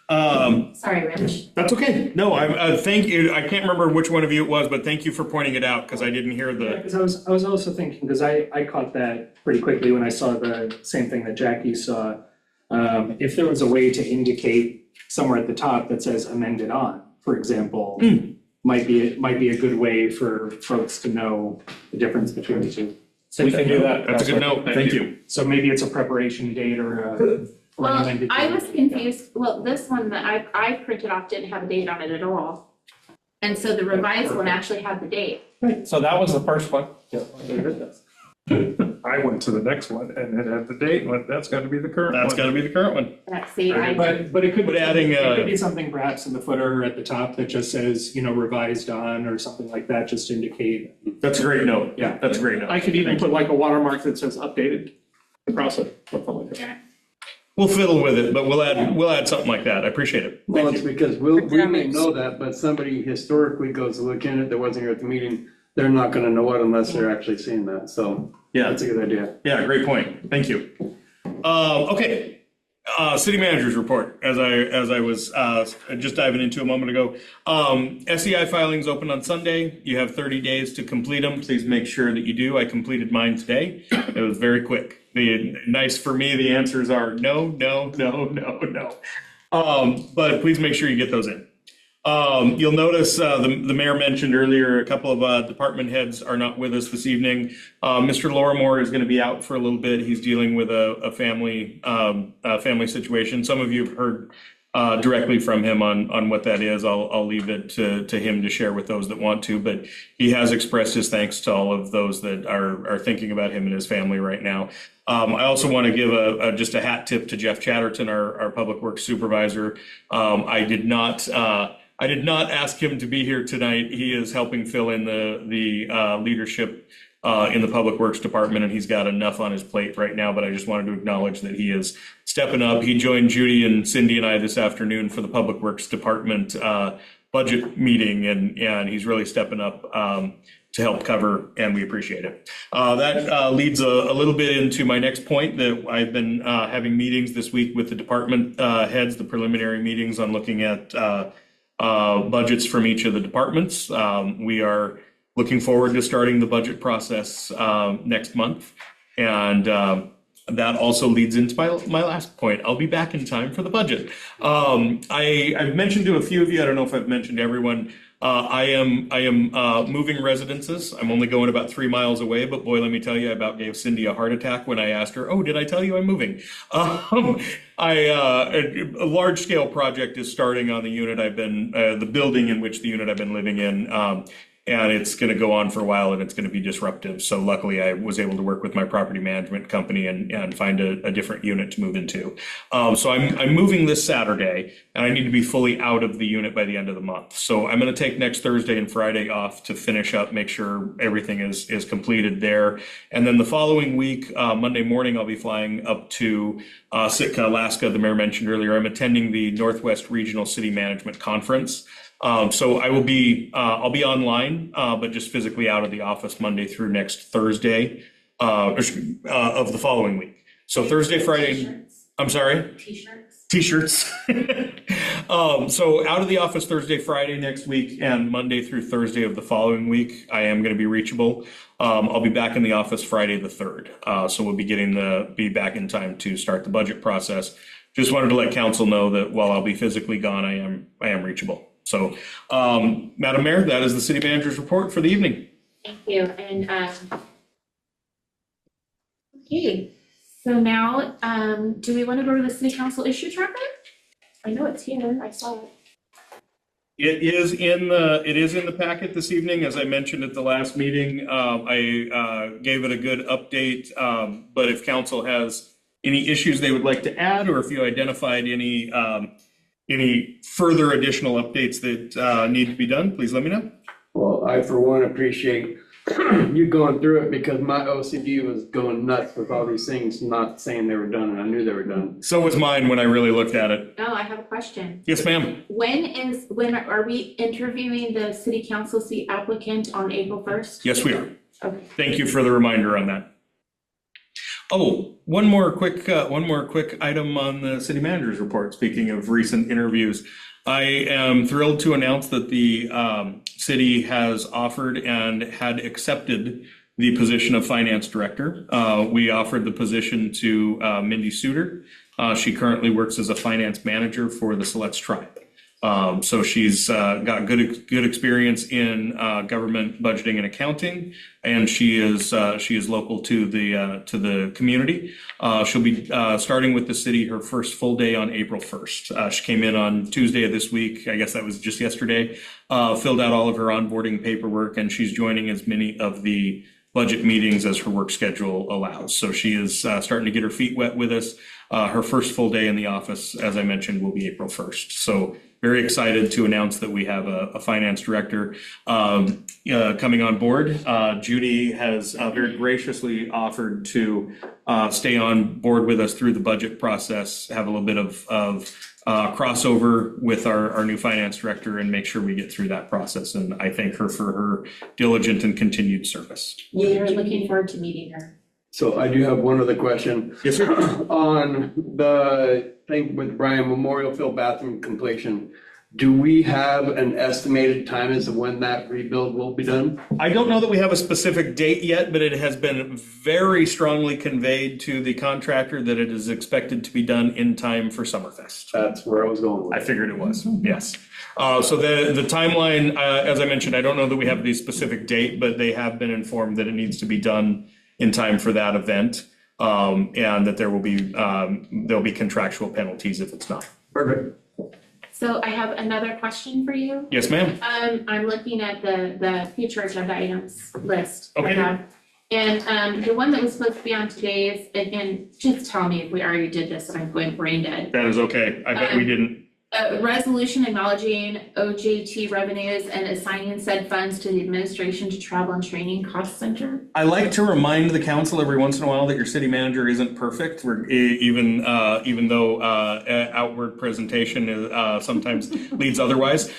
[SPEAKER 1] sorry, Rich.
[SPEAKER 2] That's okay. No, thank you. I can't remember which one of you it was, but thank you for pointing it out because I didn't hear the.
[SPEAKER 4] Because I was also thinking, because I caught that pretty quickly when I saw the same thing that Jackie saw. If there was a way to indicate somewhere at the top that says amended on, for example, might be a good way for folks to know the difference between the two.
[SPEAKER 13] We can do that.
[SPEAKER 2] That's a good note. Thank you.
[SPEAKER 4] So maybe it's a preparation date or an
[SPEAKER 1] Well,
[SPEAKER 4] amended
[SPEAKER 1] I
[SPEAKER 4] date.
[SPEAKER 1] was confused. Well, this one that I printed off didn't have a date on it at all. And so the revised one actually had the date.
[SPEAKER 13] So that was the first one.
[SPEAKER 12] I went to the next one and it had the date, and went, that's gotta be the current one.
[SPEAKER 2] That's got to be the current one.
[SPEAKER 1] See,
[SPEAKER 4] But it could
[SPEAKER 2] But
[SPEAKER 4] be,
[SPEAKER 2] adding,
[SPEAKER 4] it could be something perhaps in the footer at the top that just says, revised on or something like that, just to indicate.
[SPEAKER 2] That's a great note.
[SPEAKER 4] Yeah.
[SPEAKER 2] That's a great note.
[SPEAKER 13] I could even put like a watermark that says updated across it. Something like that.
[SPEAKER 2] We'll fiddle with it, but we'll add something like that. I appreciate it.
[SPEAKER 5] Well, it's because we may
[SPEAKER 10] makes-
[SPEAKER 5] know that, but somebody historically goes to look in it that wasn't here at the meeting, they're not gonna know it unless they're actually seeing that, so
[SPEAKER 2] Yeah.
[SPEAKER 5] that's a good idea.
[SPEAKER 2] Yeah, great point. Thank you. Okay. City manager's report, as I was just diving into a moment ago. SEI filings open on Sunday. You have 30 days to complete them. Please make sure that you do. I completed mine today. It was very quick. Nice for me, the answers are no, no, no, no, no. But please make sure you get those in. You'll notice the mayor mentioned earlier, a couple of department heads are not with us this evening. Mr. Lorimore is going to be out for a little bit. He's dealing with a family situation. Some of you have heard directly from him on what that is. I'll leave it to him to share with those that want to, but he has expressed his thanks to all of those that are thinking about him and his family right now. I also want to give just a hat tip to Jeff Chatterton, our public works supervisor. I did not ask him to be here tonight. He is helping fill in the leadership in the Public Works Department, and he's got enough on his plate right now, but I just wanted to acknowledge that he is stepping up. He joined Judy and Cindy and I this afternoon for the Public Works Department budget meeting, and he's really stepping up to help cover, and we appreciate it. That leads a little bit into my next point, that I've been having meetings this week with the department heads, the preliminary meetings on looking at budgets from each of the departments. We are looking forward to starting the budget process next month. And that also leads into my last point. I'll be back in time for the budget. I've mentioned to a few of you, I don't know if I've mentioned to everyone, I am moving residences. I'm only going about 3 miles away, but boy, let me tell you, I about gave Cindy a heart attack when I asked her, oh, did I tell you I'm moving? A large scale project is starting on the unit the building in which the unit I've been living in. And it's going to go on for a while, and it's going to be disruptive. So luckily, I was able to work with my property management company and find a different unit to move into. So I'm moving this Saturday, and I need to be fully out of the unit by the end of the month. So I'm going to take next Thursday and Friday off to finish up, make sure everything is completed there. And then the following week, Monday morning, I'll be flying up to Sitka, Alaska. The mayor mentioned earlier, I'm attending the Northwest Regional City Management Conference. So I'll be online, but just physically out of the office Monday through next Thursday of the following week. So Thursday, Friday.
[SPEAKER 1] T-shirts?
[SPEAKER 2] I'm sorry.
[SPEAKER 1] T-shirts?
[SPEAKER 2] T-shirts. So out of the office Thursday, Friday next week, and Monday through Thursday of the following week, I am going to be reachable. I'll be back in the office Friday the 3rd. So we'll be back in time to start the budget process. Just wanted to let council know that while I'll be physically gone, I am reachable. So, Madam Mayor, that is the city manager's report for the evening.
[SPEAKER 1] Thank you. And okay, so now do we want to go to the city council issue tracker? I know it's here. I saw it.
[SPEAKER 2] It is in the packet this evening. As I mentioned at the last meeting, I gave it a good update. But if council has any issues they would like to add, or if you identified any further additional updates that need to be done, please let me know.
[SPEAKER 5] Well, I for one appreciate you going through it because my OCD was going nuts with all these things, not saying they were done, and I knew they were done.
[SPEAKER 2] So was mine when I really looked at it.
[SPEAKER 1] Oh, I have a question.
[SPEAKER 2] Yes, ma'am.
[SPEAKER 1] When are we interviewing the city council seat applicant on April 1st?
[SPEAKER 2] Yes, we are.
[SPEAKER 1] Okay.
[SPEAKER 2] Thank you for the reminder on that. Oh, one more quick item on the city manager's report. Speaking of recent interviews, I am thrilled to announce that the city has offered and had accepted the position of finance director. We offered the position to Mindy Suter. She currently works as a finance manager for the Siletz Tribe. So she's got good experience in government budgeting and accounting, and she is local to the community. She'll be starting with the city her first full day on April 1st. She came in on Tuesday of this week. I guess that was just yesterday. Filled out all of her onboarding paperwork, and she's joining as many of the budget meetings as her work schedule allows. So she is starting to get her feet wet with us. Her first full day in the office, as I mentioned, will be April 1st. So very excited to announce that we have a finance director coming on board. Judy has very graciously offered to stay on board with us through the budget process, have a little bit of crossover with our new finance director, and make sure we get through that process. And I thank her for her diligent and continued service.
[SPEAKER 1] We're looking forward to meeting her.
[SPEAKER 5] So I do have one other question.
[SPEAKER 2] Yes, sir.
[SPEAKER 5] On the thing with Brian, Memorial Field bathroom completion, do we have an estimated time as to when that rebuild will be done?
[SPEAKER 2] I don't know that we have a specific date yet, but it has been very strongly conveyed to the contractor that it is expected to be done in time for Summerfest.
[SPEAKER 5] That's where I was going with
[SPEAKER 2] I
[SPEAKER 5] it.
[SPEAKER 2] figured it was, yes. So the timeline, as I mentioned, I don't know that we have the specific date, but they have been informed that it needs to be done in time for that event, and that there'll be contractual penalties if it's not.
[SPEAKER 5] Perfect.
[SPEAKER 1] So I have another question for you.
[SPEAKER 2] Yes, ma'am.
[SPEAKER 1] I'm looking at the future agenda items list. I
[SPEAKER 2] Okay.
[SPEAKER 1] have. And the one that was supposed to be on today's, and just tell me if we already did this and I'm going brain dead.
[SPEAKER 2] That is okay. I bet we didn't.
[SPEAKER 1] Resolution acknowledging OJT revenues and assigning said funds to the administration to travel and training cost center.
[SPEAKER 2] I like to remind the council every once in a while that your city manager isn't perfect. Even though outward presentation sometimes leads otherwise.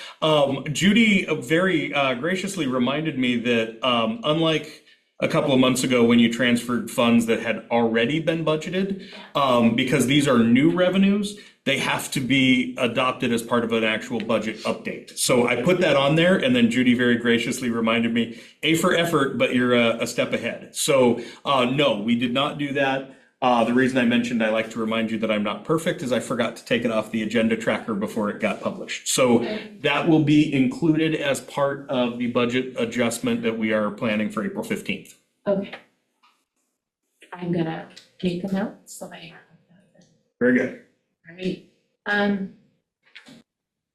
[SPEAKER 2] Judy very graciously reminded me that unlike a couple of months ago when you transferred funds that had already been budgeted, because these are new revenues, they have to be adopted as part of an actual budget update. So I put that on there, and then Judy very graciously reminded me, A for effort, but you're a step ahead. So no, we did not do that. The reason I mentioned I like to remind you that I'm not perfect is I forgot to take it off the agenda tracker before it got published. So that will be included as part of the budget adjustment that we are planning for April 15th.
[SPEAKER 1] Okay. I'm gonna make a note so I have that.
[SPEAKER 2] Very good.
[SPEAKER 1] All right.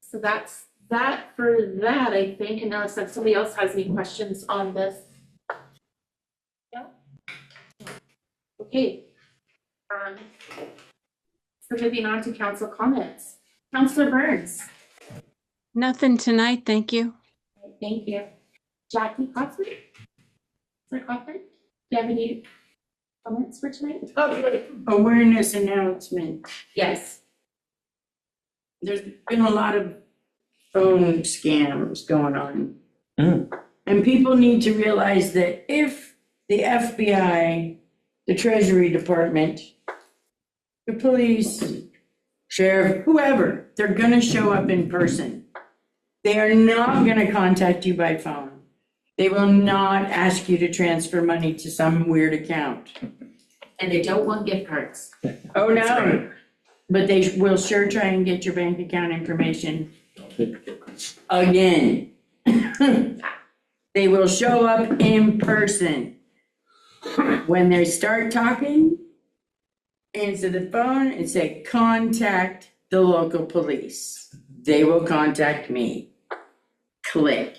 [SPEAKER 1] So that's that for that, I think, unless somebody else has any questions on this. Yeah. Okay. So moving on to council comments. Councilor Burns.
[SPEAKER 10] Nothing tonight, thank you.
[SPEAKER 1] Thank you. Jackie Cochran? Sir Cochran, do you have any comments for tonight?
[SPEAKER 3] Public awareness announcement.
[SPEAKER 1] Yes.
[SPEAKER 3] There's been a lot of phone scams going on. And people need to realize that if the FBI, the Treasury Department, the police, sheriff, whoever, they're gonna show up in person. They are not gonna contact you by phone. They will not ask you to transfer money to some weird account.
[SPEAKER 1] And they don't want gift cards.
[SPEAKER 3] Oh, no. But they will sure try and get your bank account information again. They will show up in person. When they start talking, answer the phone and say, contact the local police. They will contact me. Click.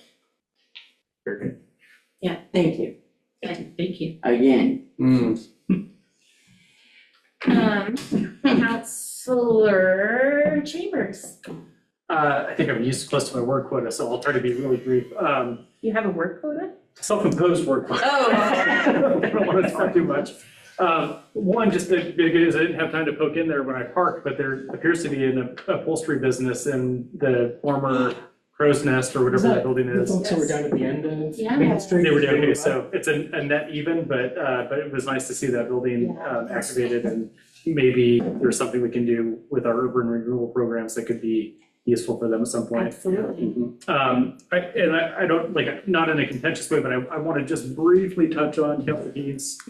[SPEAKER 3] Yeah, thank you.
[SPEAKER 1] Thank you.
[SPEAKER 3] Again.
[SPEAKER 1] Counselor Chambers,
[SPEAKER 4] I think I'm used close to my word quota, so I'll try to be really brief.
[SPEAKER 1] you have a word quota?
[SPEAKER 4] Self-imposed word quota.
[SPEAKER 1] Oh.
[SPEAKER 4] I don't want to talk too much. One, just the big news, I didn't have time to poke in there when I parked, but there appears to be an upholstery business in the former Crow's Nest or whatever that building is.
[SPEAKER 9] The folks who were down at the end of
[SPEAKER 1] Yeah.
[SPEAKER 9] Main Street?
[SPEAKER 4] They were down, okay, so it's a net even, but it was nice to see that building activated, and maybe there's something we can do with our urban renewal programs that could be useful for them at some point.
[SPEAKER 1] Absolutely.
[SPEAKER 4] I don't, like, not in a contentious way, but I want to just briefly touch on Councilor Heed's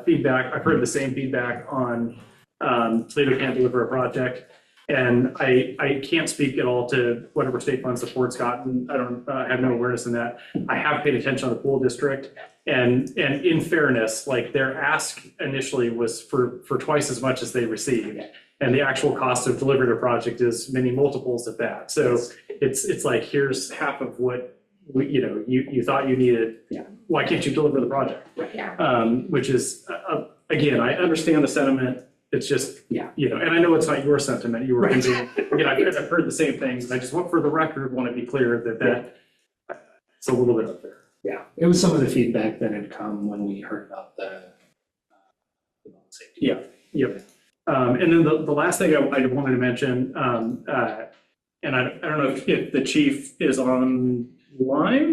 [SPEAKER 4] feedback. I've heard the same feedback on Toledo can't deliver a project. And I can't speak at all to whatever state fund support's gotten. I don't have no awareness in that. I have paid attention on the pool district, and in fairness, like, their ask initially was for twice as much as they received. And the actual cost of delivering a project is many multiples of that. So it's like, here's half of what you thought you needed.
[SPEAKER 1] Yeah.
[SPEAKER 4] Why can't you deliver the project?
[SPEAKER 1] Yeah.
[SPEAKER 4] Which is, again, I understand the sentiment. It's just, and I know it's not your sentiment. You were thinking, I've heard the same things. And I just want, for the record, want to be clear that it's a little bit unfair.
[SPEAKER 9] Yeah, it was some of the feedback that had come when we heard about the safety.
[SPEAKER 4] Yeah, yep. And then the last thing I wanted to mention, and I don't know if the chief is online.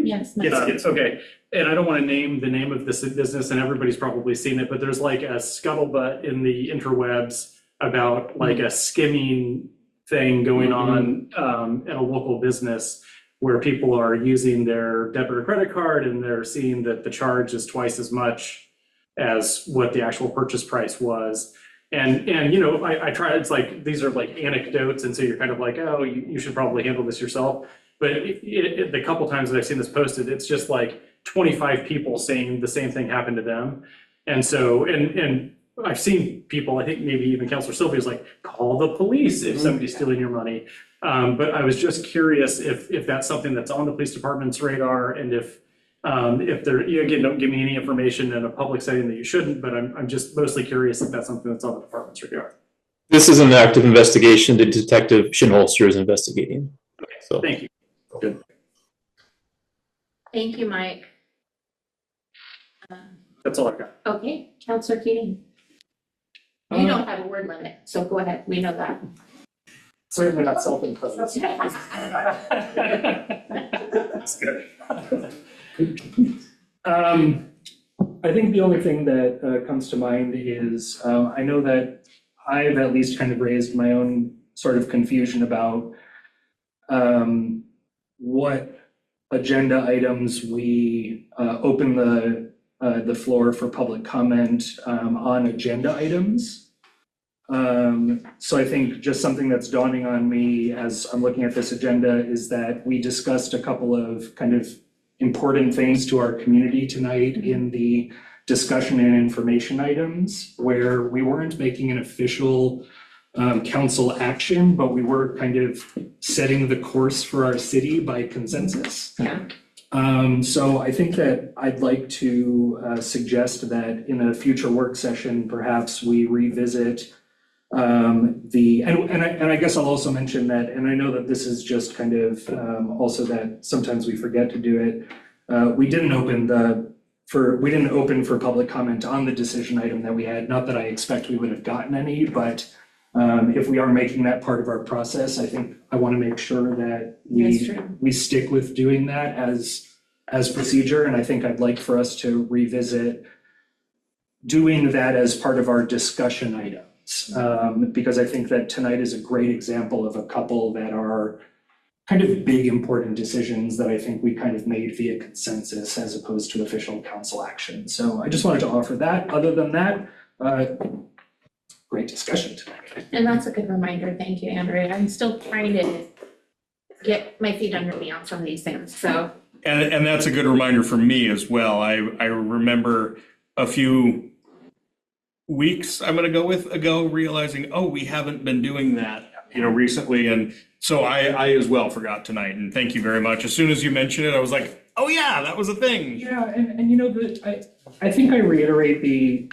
[SPEAKER 1] Yes.
[SPEAKER 4] Yes, okay. And I don't want to name the name of this business, and everybody's probably seen it, but there's like a scuttlebutt in the interwebs about like a skimming thing going on at a local business where people are using their debit or credit card, and they're seeing that the charge is twice as much as what the actual purchase price was. And I try, it's like, these are like anecdotes, and so you're kind of like, oh, you should probably handle this yourself. But the couple times that I've seen this posted, it's just like 25 people saying the same thing happened to them. And so, and I've seen people, I think maybe even Councilor Sylvia's like, call the police if somebody's stealing your money. But I was just curious if that's something that's on the police department's radar, and if they're, again, don't give me any information in a public setting that you shouldn't, but I'm just mostly curious if that's something that's on the department's radar.
[SPEAKER 14] This is an active investigation that Detective Shinholster is investigating.
[SPEAKER 4] Okay,
[SPEAKER 14] so
[SPEAKER 4] thank you.
[SPEAKER 14] Good.
[SPEAKER 1] Thank you, Mike.
[SPEAKER 4] That's all I've got.
[SPEAKER 1] Okay, Counselor Keating. You don't have a word limit, so go ahead. We know that.
[SPEAKER 9] Certainly not self-imposed.
[SPEAKER 4] That's good.
[SPEAKER 9] I think the only thing that comes to mind is I know that I've at least kind of raised my own sort of confusion about what agenda items we open the floor for public comment on agenda items. So I think just something that's dawning on me as I'm looking at this agenda is that we discussed a couple of kind of important things to our community tonight in the discussion and information items, where we weren't making an official council action, but we were kind of setting the course for our city by consensus.
[SPEAKER 1] Yeah.
[SPEAKER 9] So I think that I'd like to suggest that in a future work session, perhaps we revisit and I guess I'll also mention that, and I know that this is just kind of also that sometimes we forget to do it. We didn't open for public comment on the decision item that we had. Not that I expect we would have gotten any, but if we are making that part of our process, I think I want to make sure that we stick with doing that as procedure. And I think I'd like for us to revisit doing that as part of our discussion items.
[SPEAKER 4] comments. Because I think that tonight is a great example of a couple that are kind of big, important decisions that I think we kind of made via consensus as opposed to official council action. So I just wanted to offer that. Other than that, great discussion tonight.
[SPEAKER 1] And that's a good reminder. Thank you, Andrew. I'm still trying to get my feet under me on some of these things, so.
[SPEAKER 2] And that's a good reminder for me as well. I remember a few weeks, I'm gonna go with ago, realizing, oh, we haven't been doing that, recently. And so I as well forgot tonight, and thank you very much. As soon as you mentioned it, I was like, oh yeah, that was a thing.
[SPEAKER 4] Yeah, and I think I reiterate the,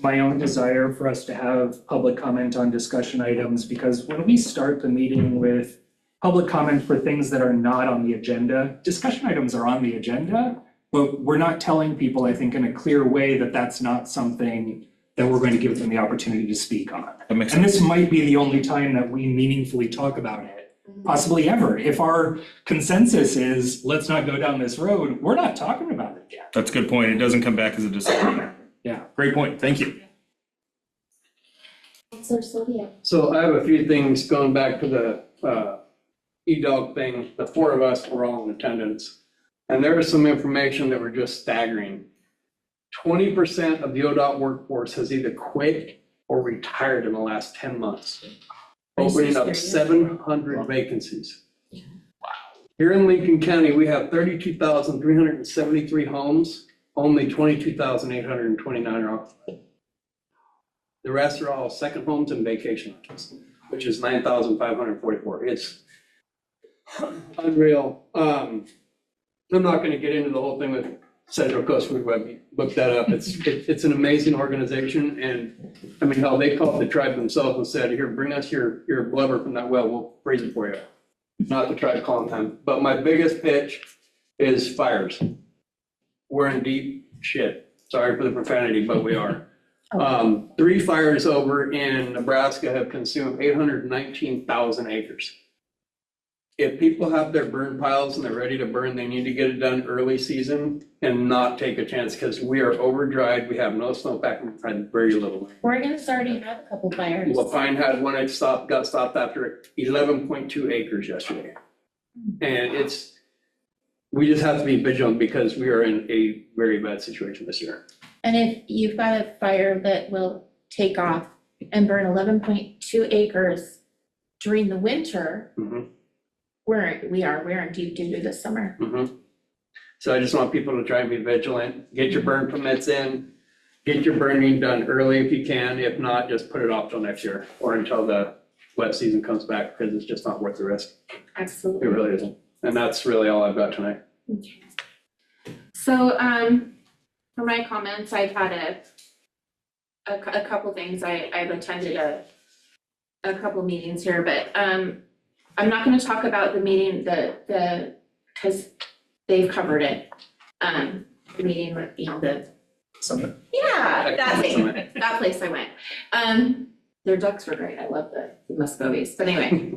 [SPEAKER 4] my own desire for us to have public comment on discussion items, because when we start the meeting with public comment for things that are not on the agenda, discussion items are on the agenda, but we're not telling people, I think, in a clear way that that's not something that we're going to give them the opportunity to speak on.
[SPEAKER 2] That makes
[SPEAKER 4] And
[SPEAKER 2] sense.
[SPEAKER 4] this might be the only time that we meaningfully talk about it, possibly ever. If our consensus is, let's not go down this road, we're not talking about it yet.
[SPEAKER 2] That's a good point. It doesn't come back as a decision.
[SPEAKER 4] Yeah.
[SPEAKER 2] Great point. Thank you.
[SPEAKER 1] Counselor Sylvia.
[SPEAKER 5] So I have a few things going back to the e-dog thing. The four of us were all in attendance. And there was some information that were just staggering. 20% of the ODOT workforce has either quit or retired in the last 10 months, opening up 700 vacancies. Wow. Here in Lincoln County, we have 32,373 homes, only 22,829 are occupied. The rest are all second homes and vacation rentals, which is 9,544. It's unreal. I'm not going to get into the whole thing with Central Coast Food Web. Look that up. It's an amazing organization, and I mean, hell, they called the tribe themselves and said, "Here, bring us your blubber from that well. We'll freeze it for you." Not the tribe calling them. But my biggest pitch is fires. We're in deep shit. Sorry for the profanity, but we are. 3 fires over in Nebraska have consumed 819,000 acres. If people have their burn piles and they're ready to burn, they need to get it done early season and not take a chance, because we are overdried. We have no snowpack, we've had very little.
[SPEAKER 1] Oregon's already had a couple fires.
[SPEAKER 5] Lapine had one that got stopped after 11.2 acres yesterday. And we just have to be vigilant because we are in a very bad situation this year.
[SPEAKER 1] And if you've got a fire that will take off and burn 11.2 acres during the winter, we're in deep doo-doo this summer.
[SPEAKER 5] So I just want people to try and be vigilant, get your burn permits in, get your burning done early if you can. If not, just put it off till next year or until the wet season comes back, because it's just not worth the risk.
[SPEAKER 1] Absolutely.
[SPEAKER 5] It really isn't. And that's really all I've got tonight.
[SPEAKER 1] Okay. So, for my comments, I've had a couple things. I've attended a couple meetings here, but, I'm not gonna talk about the meeting, because they've covered it. The meeting with,
[SPEAKER 4] Summit.
[SPEAKER 1] yeah, that thing, that place I went. Their ducks were great. I love the Muscovies, but anyway.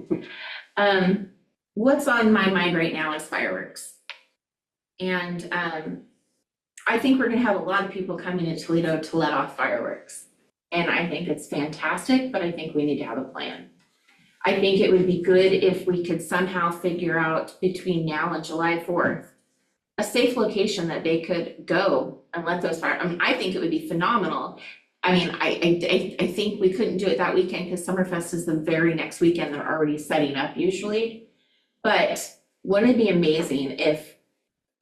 [SPEAKER 1] What's on my mind right now is fireworks. And, I think we're gonna have a lot of people coming to Toledo to let off fireworks. And I think it's fantastic, but I think we need to have a plan. I think it would be good if we could somehow figure out between now and July 4th, a safe location that they could go and let those fire. I mean, I think it would be phenomenal. I mean, I think we couldn't do it that weekend because Summerfest is the very next weekend. They're already setting up usually. But wouldn't it be amazing if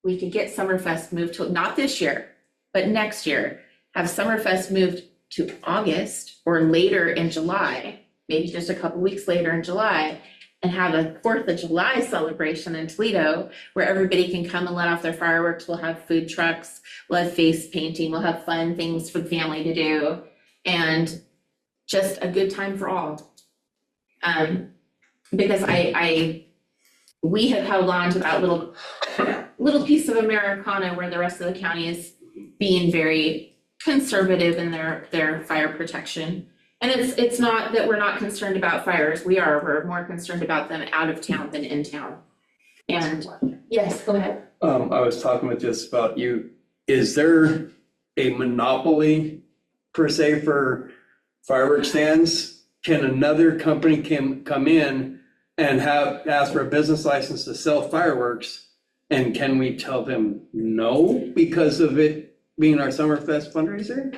[SPEAKER 1] we could get Summerfest moved to, not this year, but next year, have Summerfest moved to August or later in July, maybe just a couple weeks later in July, and have a 4th of July celebration in Toledo where everybody can come and let off their fireworks. We'll have food trucks, we'll have face painting, we'll have fun things for the family to do, and just a good time for all. Because we have held on to that little piece of Americana where the rest of the county is being very conservative in their fire protection. And it's not that we're not concerned about fires. We're more concerned about them out of town than in town. And yes, go ahead.
[SPEAKER 5] I was talking with just about you. Is there a monopoly per se for fireworks stands, can another company come in and ask for a business license to sell fireworks? And can we tell them no because of it being our Summerfest fundraiser?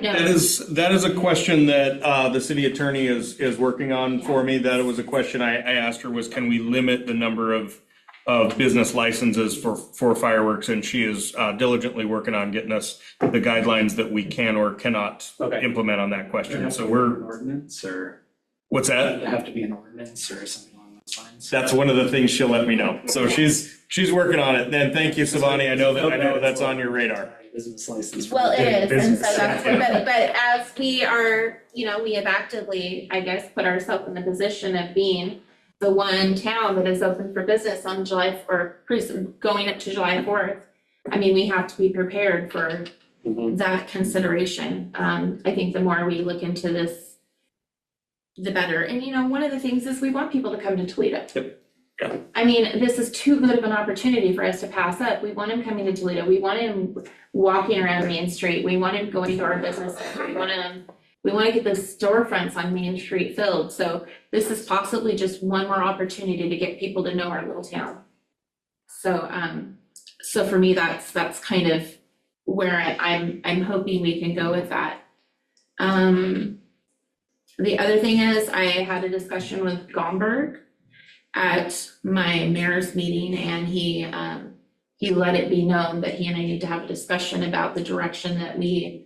[SPEAKER 2] That is a question that the city attorney is working on for me. That was a question I asked her, was can we limit the number of business licenses for fireworks? And she is diligently working on getting us the guidelines that we can or cannot implement on that question. So we're.
[SPEAKER 4] Ordinance or?
[SPEAKER 2] What's that?
[SPEAKER 4] Does it have to be an ordinance or something along those lines?
[SPEAKER 2] That's one of the things she'll let me know. So she's working on it. Then thank you, Savani. I know that's on your radar.
[SPEAKER 4] Business license.
[SPEAKER 1] Well, it is, and so
[SPEAKER 4] Business.
[SPEAKER 1] that's, but as we are, we have actively, I guess, put ourselves in the position of being the one town that is open for business on going up to July 4th. I mean, we have to be prepared for that consideration. I think the more we look into this, the better. And one of the things is we want people to come to Toledo.
[SPEAKER 2] Yep. Yeah.
[SPEAKER 1] I mean, this is too good of an opportunity for us to pass up. We want him coming to Toledo. We want him walking around Main Street. We want him going to our business center. We want to get the storefronts on Main Street filled. So this is possibly just one more opportunity to get people to know our little town. So, so for me, that's kind of where I'm hoping we can go with that. The other thing is I had a discussion with Gomberg at my mayor's meeting, and he let it be known that he and I need to have a discussion about the direction that we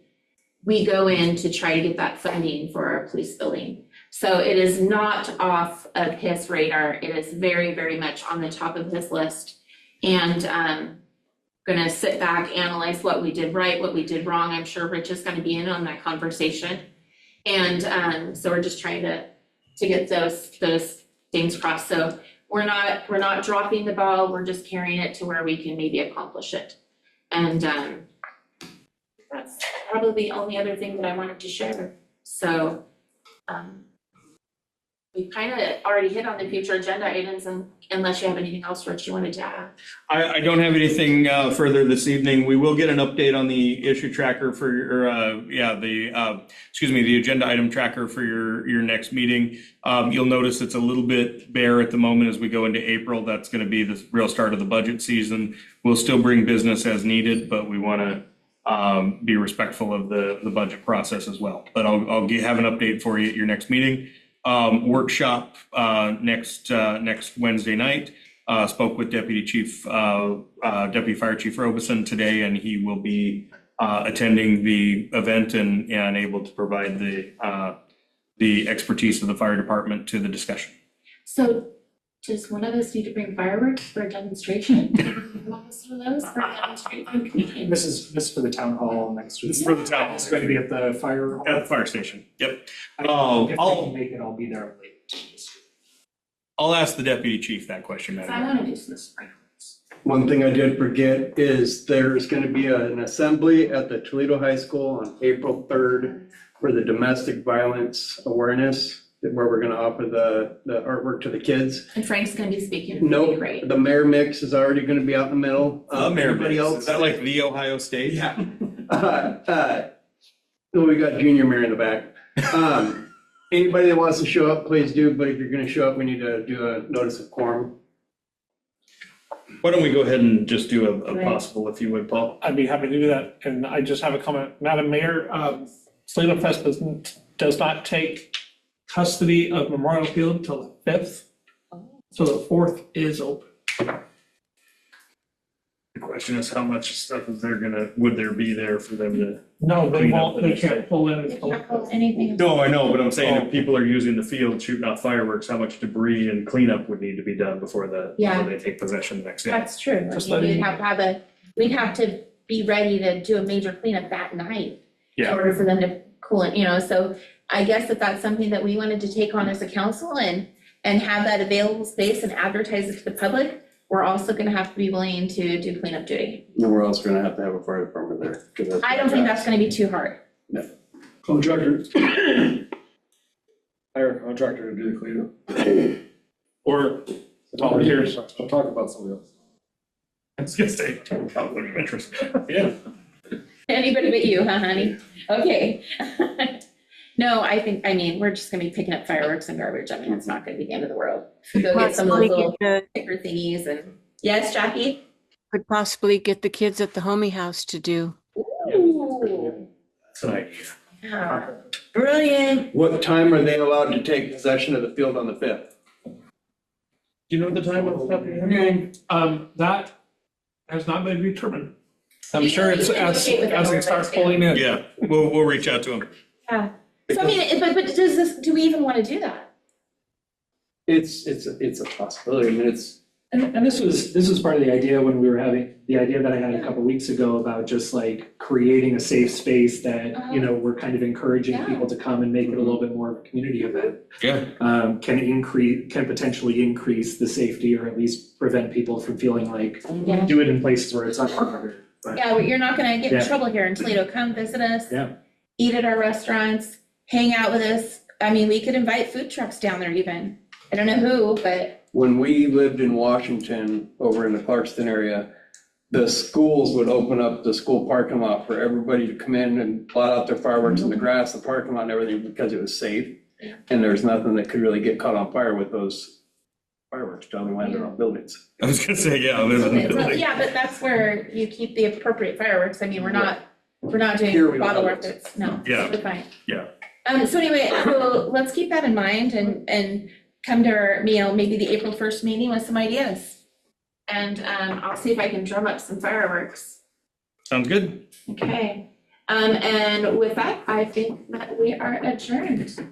[SPEAKER 1] go in to try to get that funding for our police building. So it is not off of his radar. It is very, very much on the top of his list. And gonna sit back, analyze what we did right, what we did wrong. I'm sure Rich is gonna be in on that conversation. And so we're just trying to get those things crossed. So we're not dropping the ball, we're just carrying it to where we can maybe accomplish it. And that's probably the only other thing that I wanted to share. So we kind of already hit on the future agenda items, and unless you have anything else, Rich, you wanted to add.
[SPEAKER 2] I don't have anything further this evening. We will get an update on the issue tracker for the agenda item tracker for your next meeting. You'll notice it's a little bit bare at the moment as we go into April. That's going to be the real start of the budget season. We'll still bring business as needed, but we want to be respectful of the budget process as well. But I'll have an update for you at your next meeting. Workshop next Wednesday night. Spoke with Deputy Fire Chief Robeson today, and he will be attending the event and able to provide the expertise of the fire department to the discussion.
[SPEAKER 1] So does one of us need to bring fireworks for a demonstration? Most of those for a demonstration.
[SPEAKER 4] This is for the town hall next week.
[SPEAKER 2] This is for the town hall.
[SPEAKER 4] It's going to be at the fire.
[SPEAKER 2] At the fire station. Yep.
[SPEAKER 4] If I can make it, I'll be there late.
[SPEAKER 2] I'll ask the deputy chief that question.
[SPEAKER 1] I want to do some fireworks.
[SPEAKER 5] One thing I did forget is there's going to be an assembly at the Toledo High School on April 3rd for the domestic violence awareness, where we're going to offer the artwork to the kids.
[SPEAKER 1] And Frank's going to be speaking.
[SPEAKER 5] Nope,
[SPEAKER 1] Great.
[SPEAKER 5] the mayor mix is already going to be out in the middle.
[SPEAKER 2] Everybody
[SPEAKER 5] else?
[SPEAKER 2] Is that like the Ohio State?
[SPEAKER 5] Yeah. We got junior mayor in the back. Anybody that wants to show up, please do, but if you're going to show up, we need to do a notice of quorum.
[SPEAKER 2] Why don't we go ahead and just do a
[SPEAKER 1] Right.
[SPEAKER 2] possible, if you would, Paul?
[SPEAKER 13] I'd be happy to do that. And I just have a comment. Madam Mayor, Toledo Fest does not take custody of Memorial Field till the 5th. So the 4th is open.
[SPEAKER 2] The question is, how much stuff would there be there for them to?
[SPEAKER 13] No, they
[SPEAKER 2] Clean up
[SPEAKER 13] won't,
[SPEAKER 2] the
[SPEAKER 13] they
[SPEAKER 2] next
[SPEAKER 13] can't
[SPEAKER 2] day.
[SPEAKER 13] pull in.
[SPEAKER 1] If you pull anything.
[SPEAKER 2] No, I know, but I'm saying if people are using the field shooting off fireworks, how much debris and cleanup would need to be done before they take possession the next day?
[SPEAKER 1] That's true.
[SPEAKER 13] Just
[SPEAKER 1] I mean,
[SPEAKER 13] letting-
[SPEAKER 1] we'd have to be ready to do a major cleanup that night. In
[SPEAKER 2] Yeah.
[SPEAKER 1] order for them to cool it, so I guess if that's something that we wanted to take on as a council and have that available space and advertise it to the public, we're also gonna have to be willing to do cleanup duty.
[SPEAKER 5] And we're also going to have a fire department there. 'Cause that's
[SPEAKER 1] I don't think that's gonna be too hard.
[SPEAKER 8] Contractor. Hire a contractor to do the cleanup.
[SPEAKER 2] Or
[SPEAKER 13] Volunteers.
[SPEAKER 8] I'll talk about somebody else.
[SPEAKER 2] I was gonna say, conflict of interest. Yeah.
[SPEAKER 1] Anybody but you, huh, honey? Okay. No, I mean, we're just gonna be picking up fireworks and garbage. I mean, it's not gonna be the end of the world. Go get some of those little sticker thingies and, yes, Jackie?
[SPEAKER 10] Could possibly get the kids at the homie house to do.
[SPEAKER 1] Ooh.
[SPEAKER 2] That's an idea.
[SPEAKER 1] Yeah.
[SPEAKER 3] Brilliant.
[SPEAKER 5] What time are they allowed to take possession of the field on the 5th?
[SPEAKER 2] Do you know the time of the
[SPEAKER 13] That has not been determined. I'm sure it's as they start pulling in.
[SPEAKER 2] Yeah, we'll reach out to them.
[SPEAKER 1] Yeah. So I mean, but do we even wanna do that?
[SPEAKER 5] It's a possibility. I mean, it's,
[SPEAKER 4] And this was part of the idea when we were having, the idea that I had a couple weeks ago about just like creating a safe space that, you know, we're kind of encouraging
[SPEAKER 1] Yeah.
[SPEAKER 4] people to come and make it a little bit more of a community event.
[SPEAKER 2] Yeah.
[SPEAKER 4] Can potentially increase the safety or at least prevent people from feeling like,
[SPEAKER 1] Yeah.
[SPEAKER 4] do it in places where it's uncovered. But
[SPEAKER 1] Yeah, well, you're not gonna get in
[SPEAKER 4] Yeah.
[SPEAKER 1] trouble here in Toledo. Come visit us.
[SPEAKER 4] Yeah.
[SPEAKER 1] Eat at our restaurants, hang out with us. I mean, we could invite food trucks down there even. I don't know who, but
[SPEAKER 5] when we lived in Washington, over in the Clarkston area, the schools would open up the school parking lot for everybody to come in and plot out their fireworks in the grass, the parking lot and everything, because it was safe. And there's nothing that could really get caught on fire with those fireworks, John, when they're on buildings.
[SPEAKER 2] I was gonna say, yeah, there's a building.
[SPEAKER 1] yeah, but that's where you keep the appropriate fireworks. I mean, we're not
[SPEAKER 5] Here we
[SPEAKER 1] doing
[SPEAKER 5] don't
[SPEAKER 1] bottle
[SPEAKER 5] have those.
[SPEAKER 1] rockets. No,
[SPEAKER 2] Yeah.
[SPEAKER 1] we're fine.
[SPEAKER 2] Yeah.
[SPEAKER 1] So anyway, so let's keep that in mind and come to our, you know, maybe the April 1st meeting with some ideas. And I'll see if I can drum up some fireworks.
[SPEAKER 2] Sounds good.
[SPEAKER 1] Okay. And with that, I think that we are adjourned.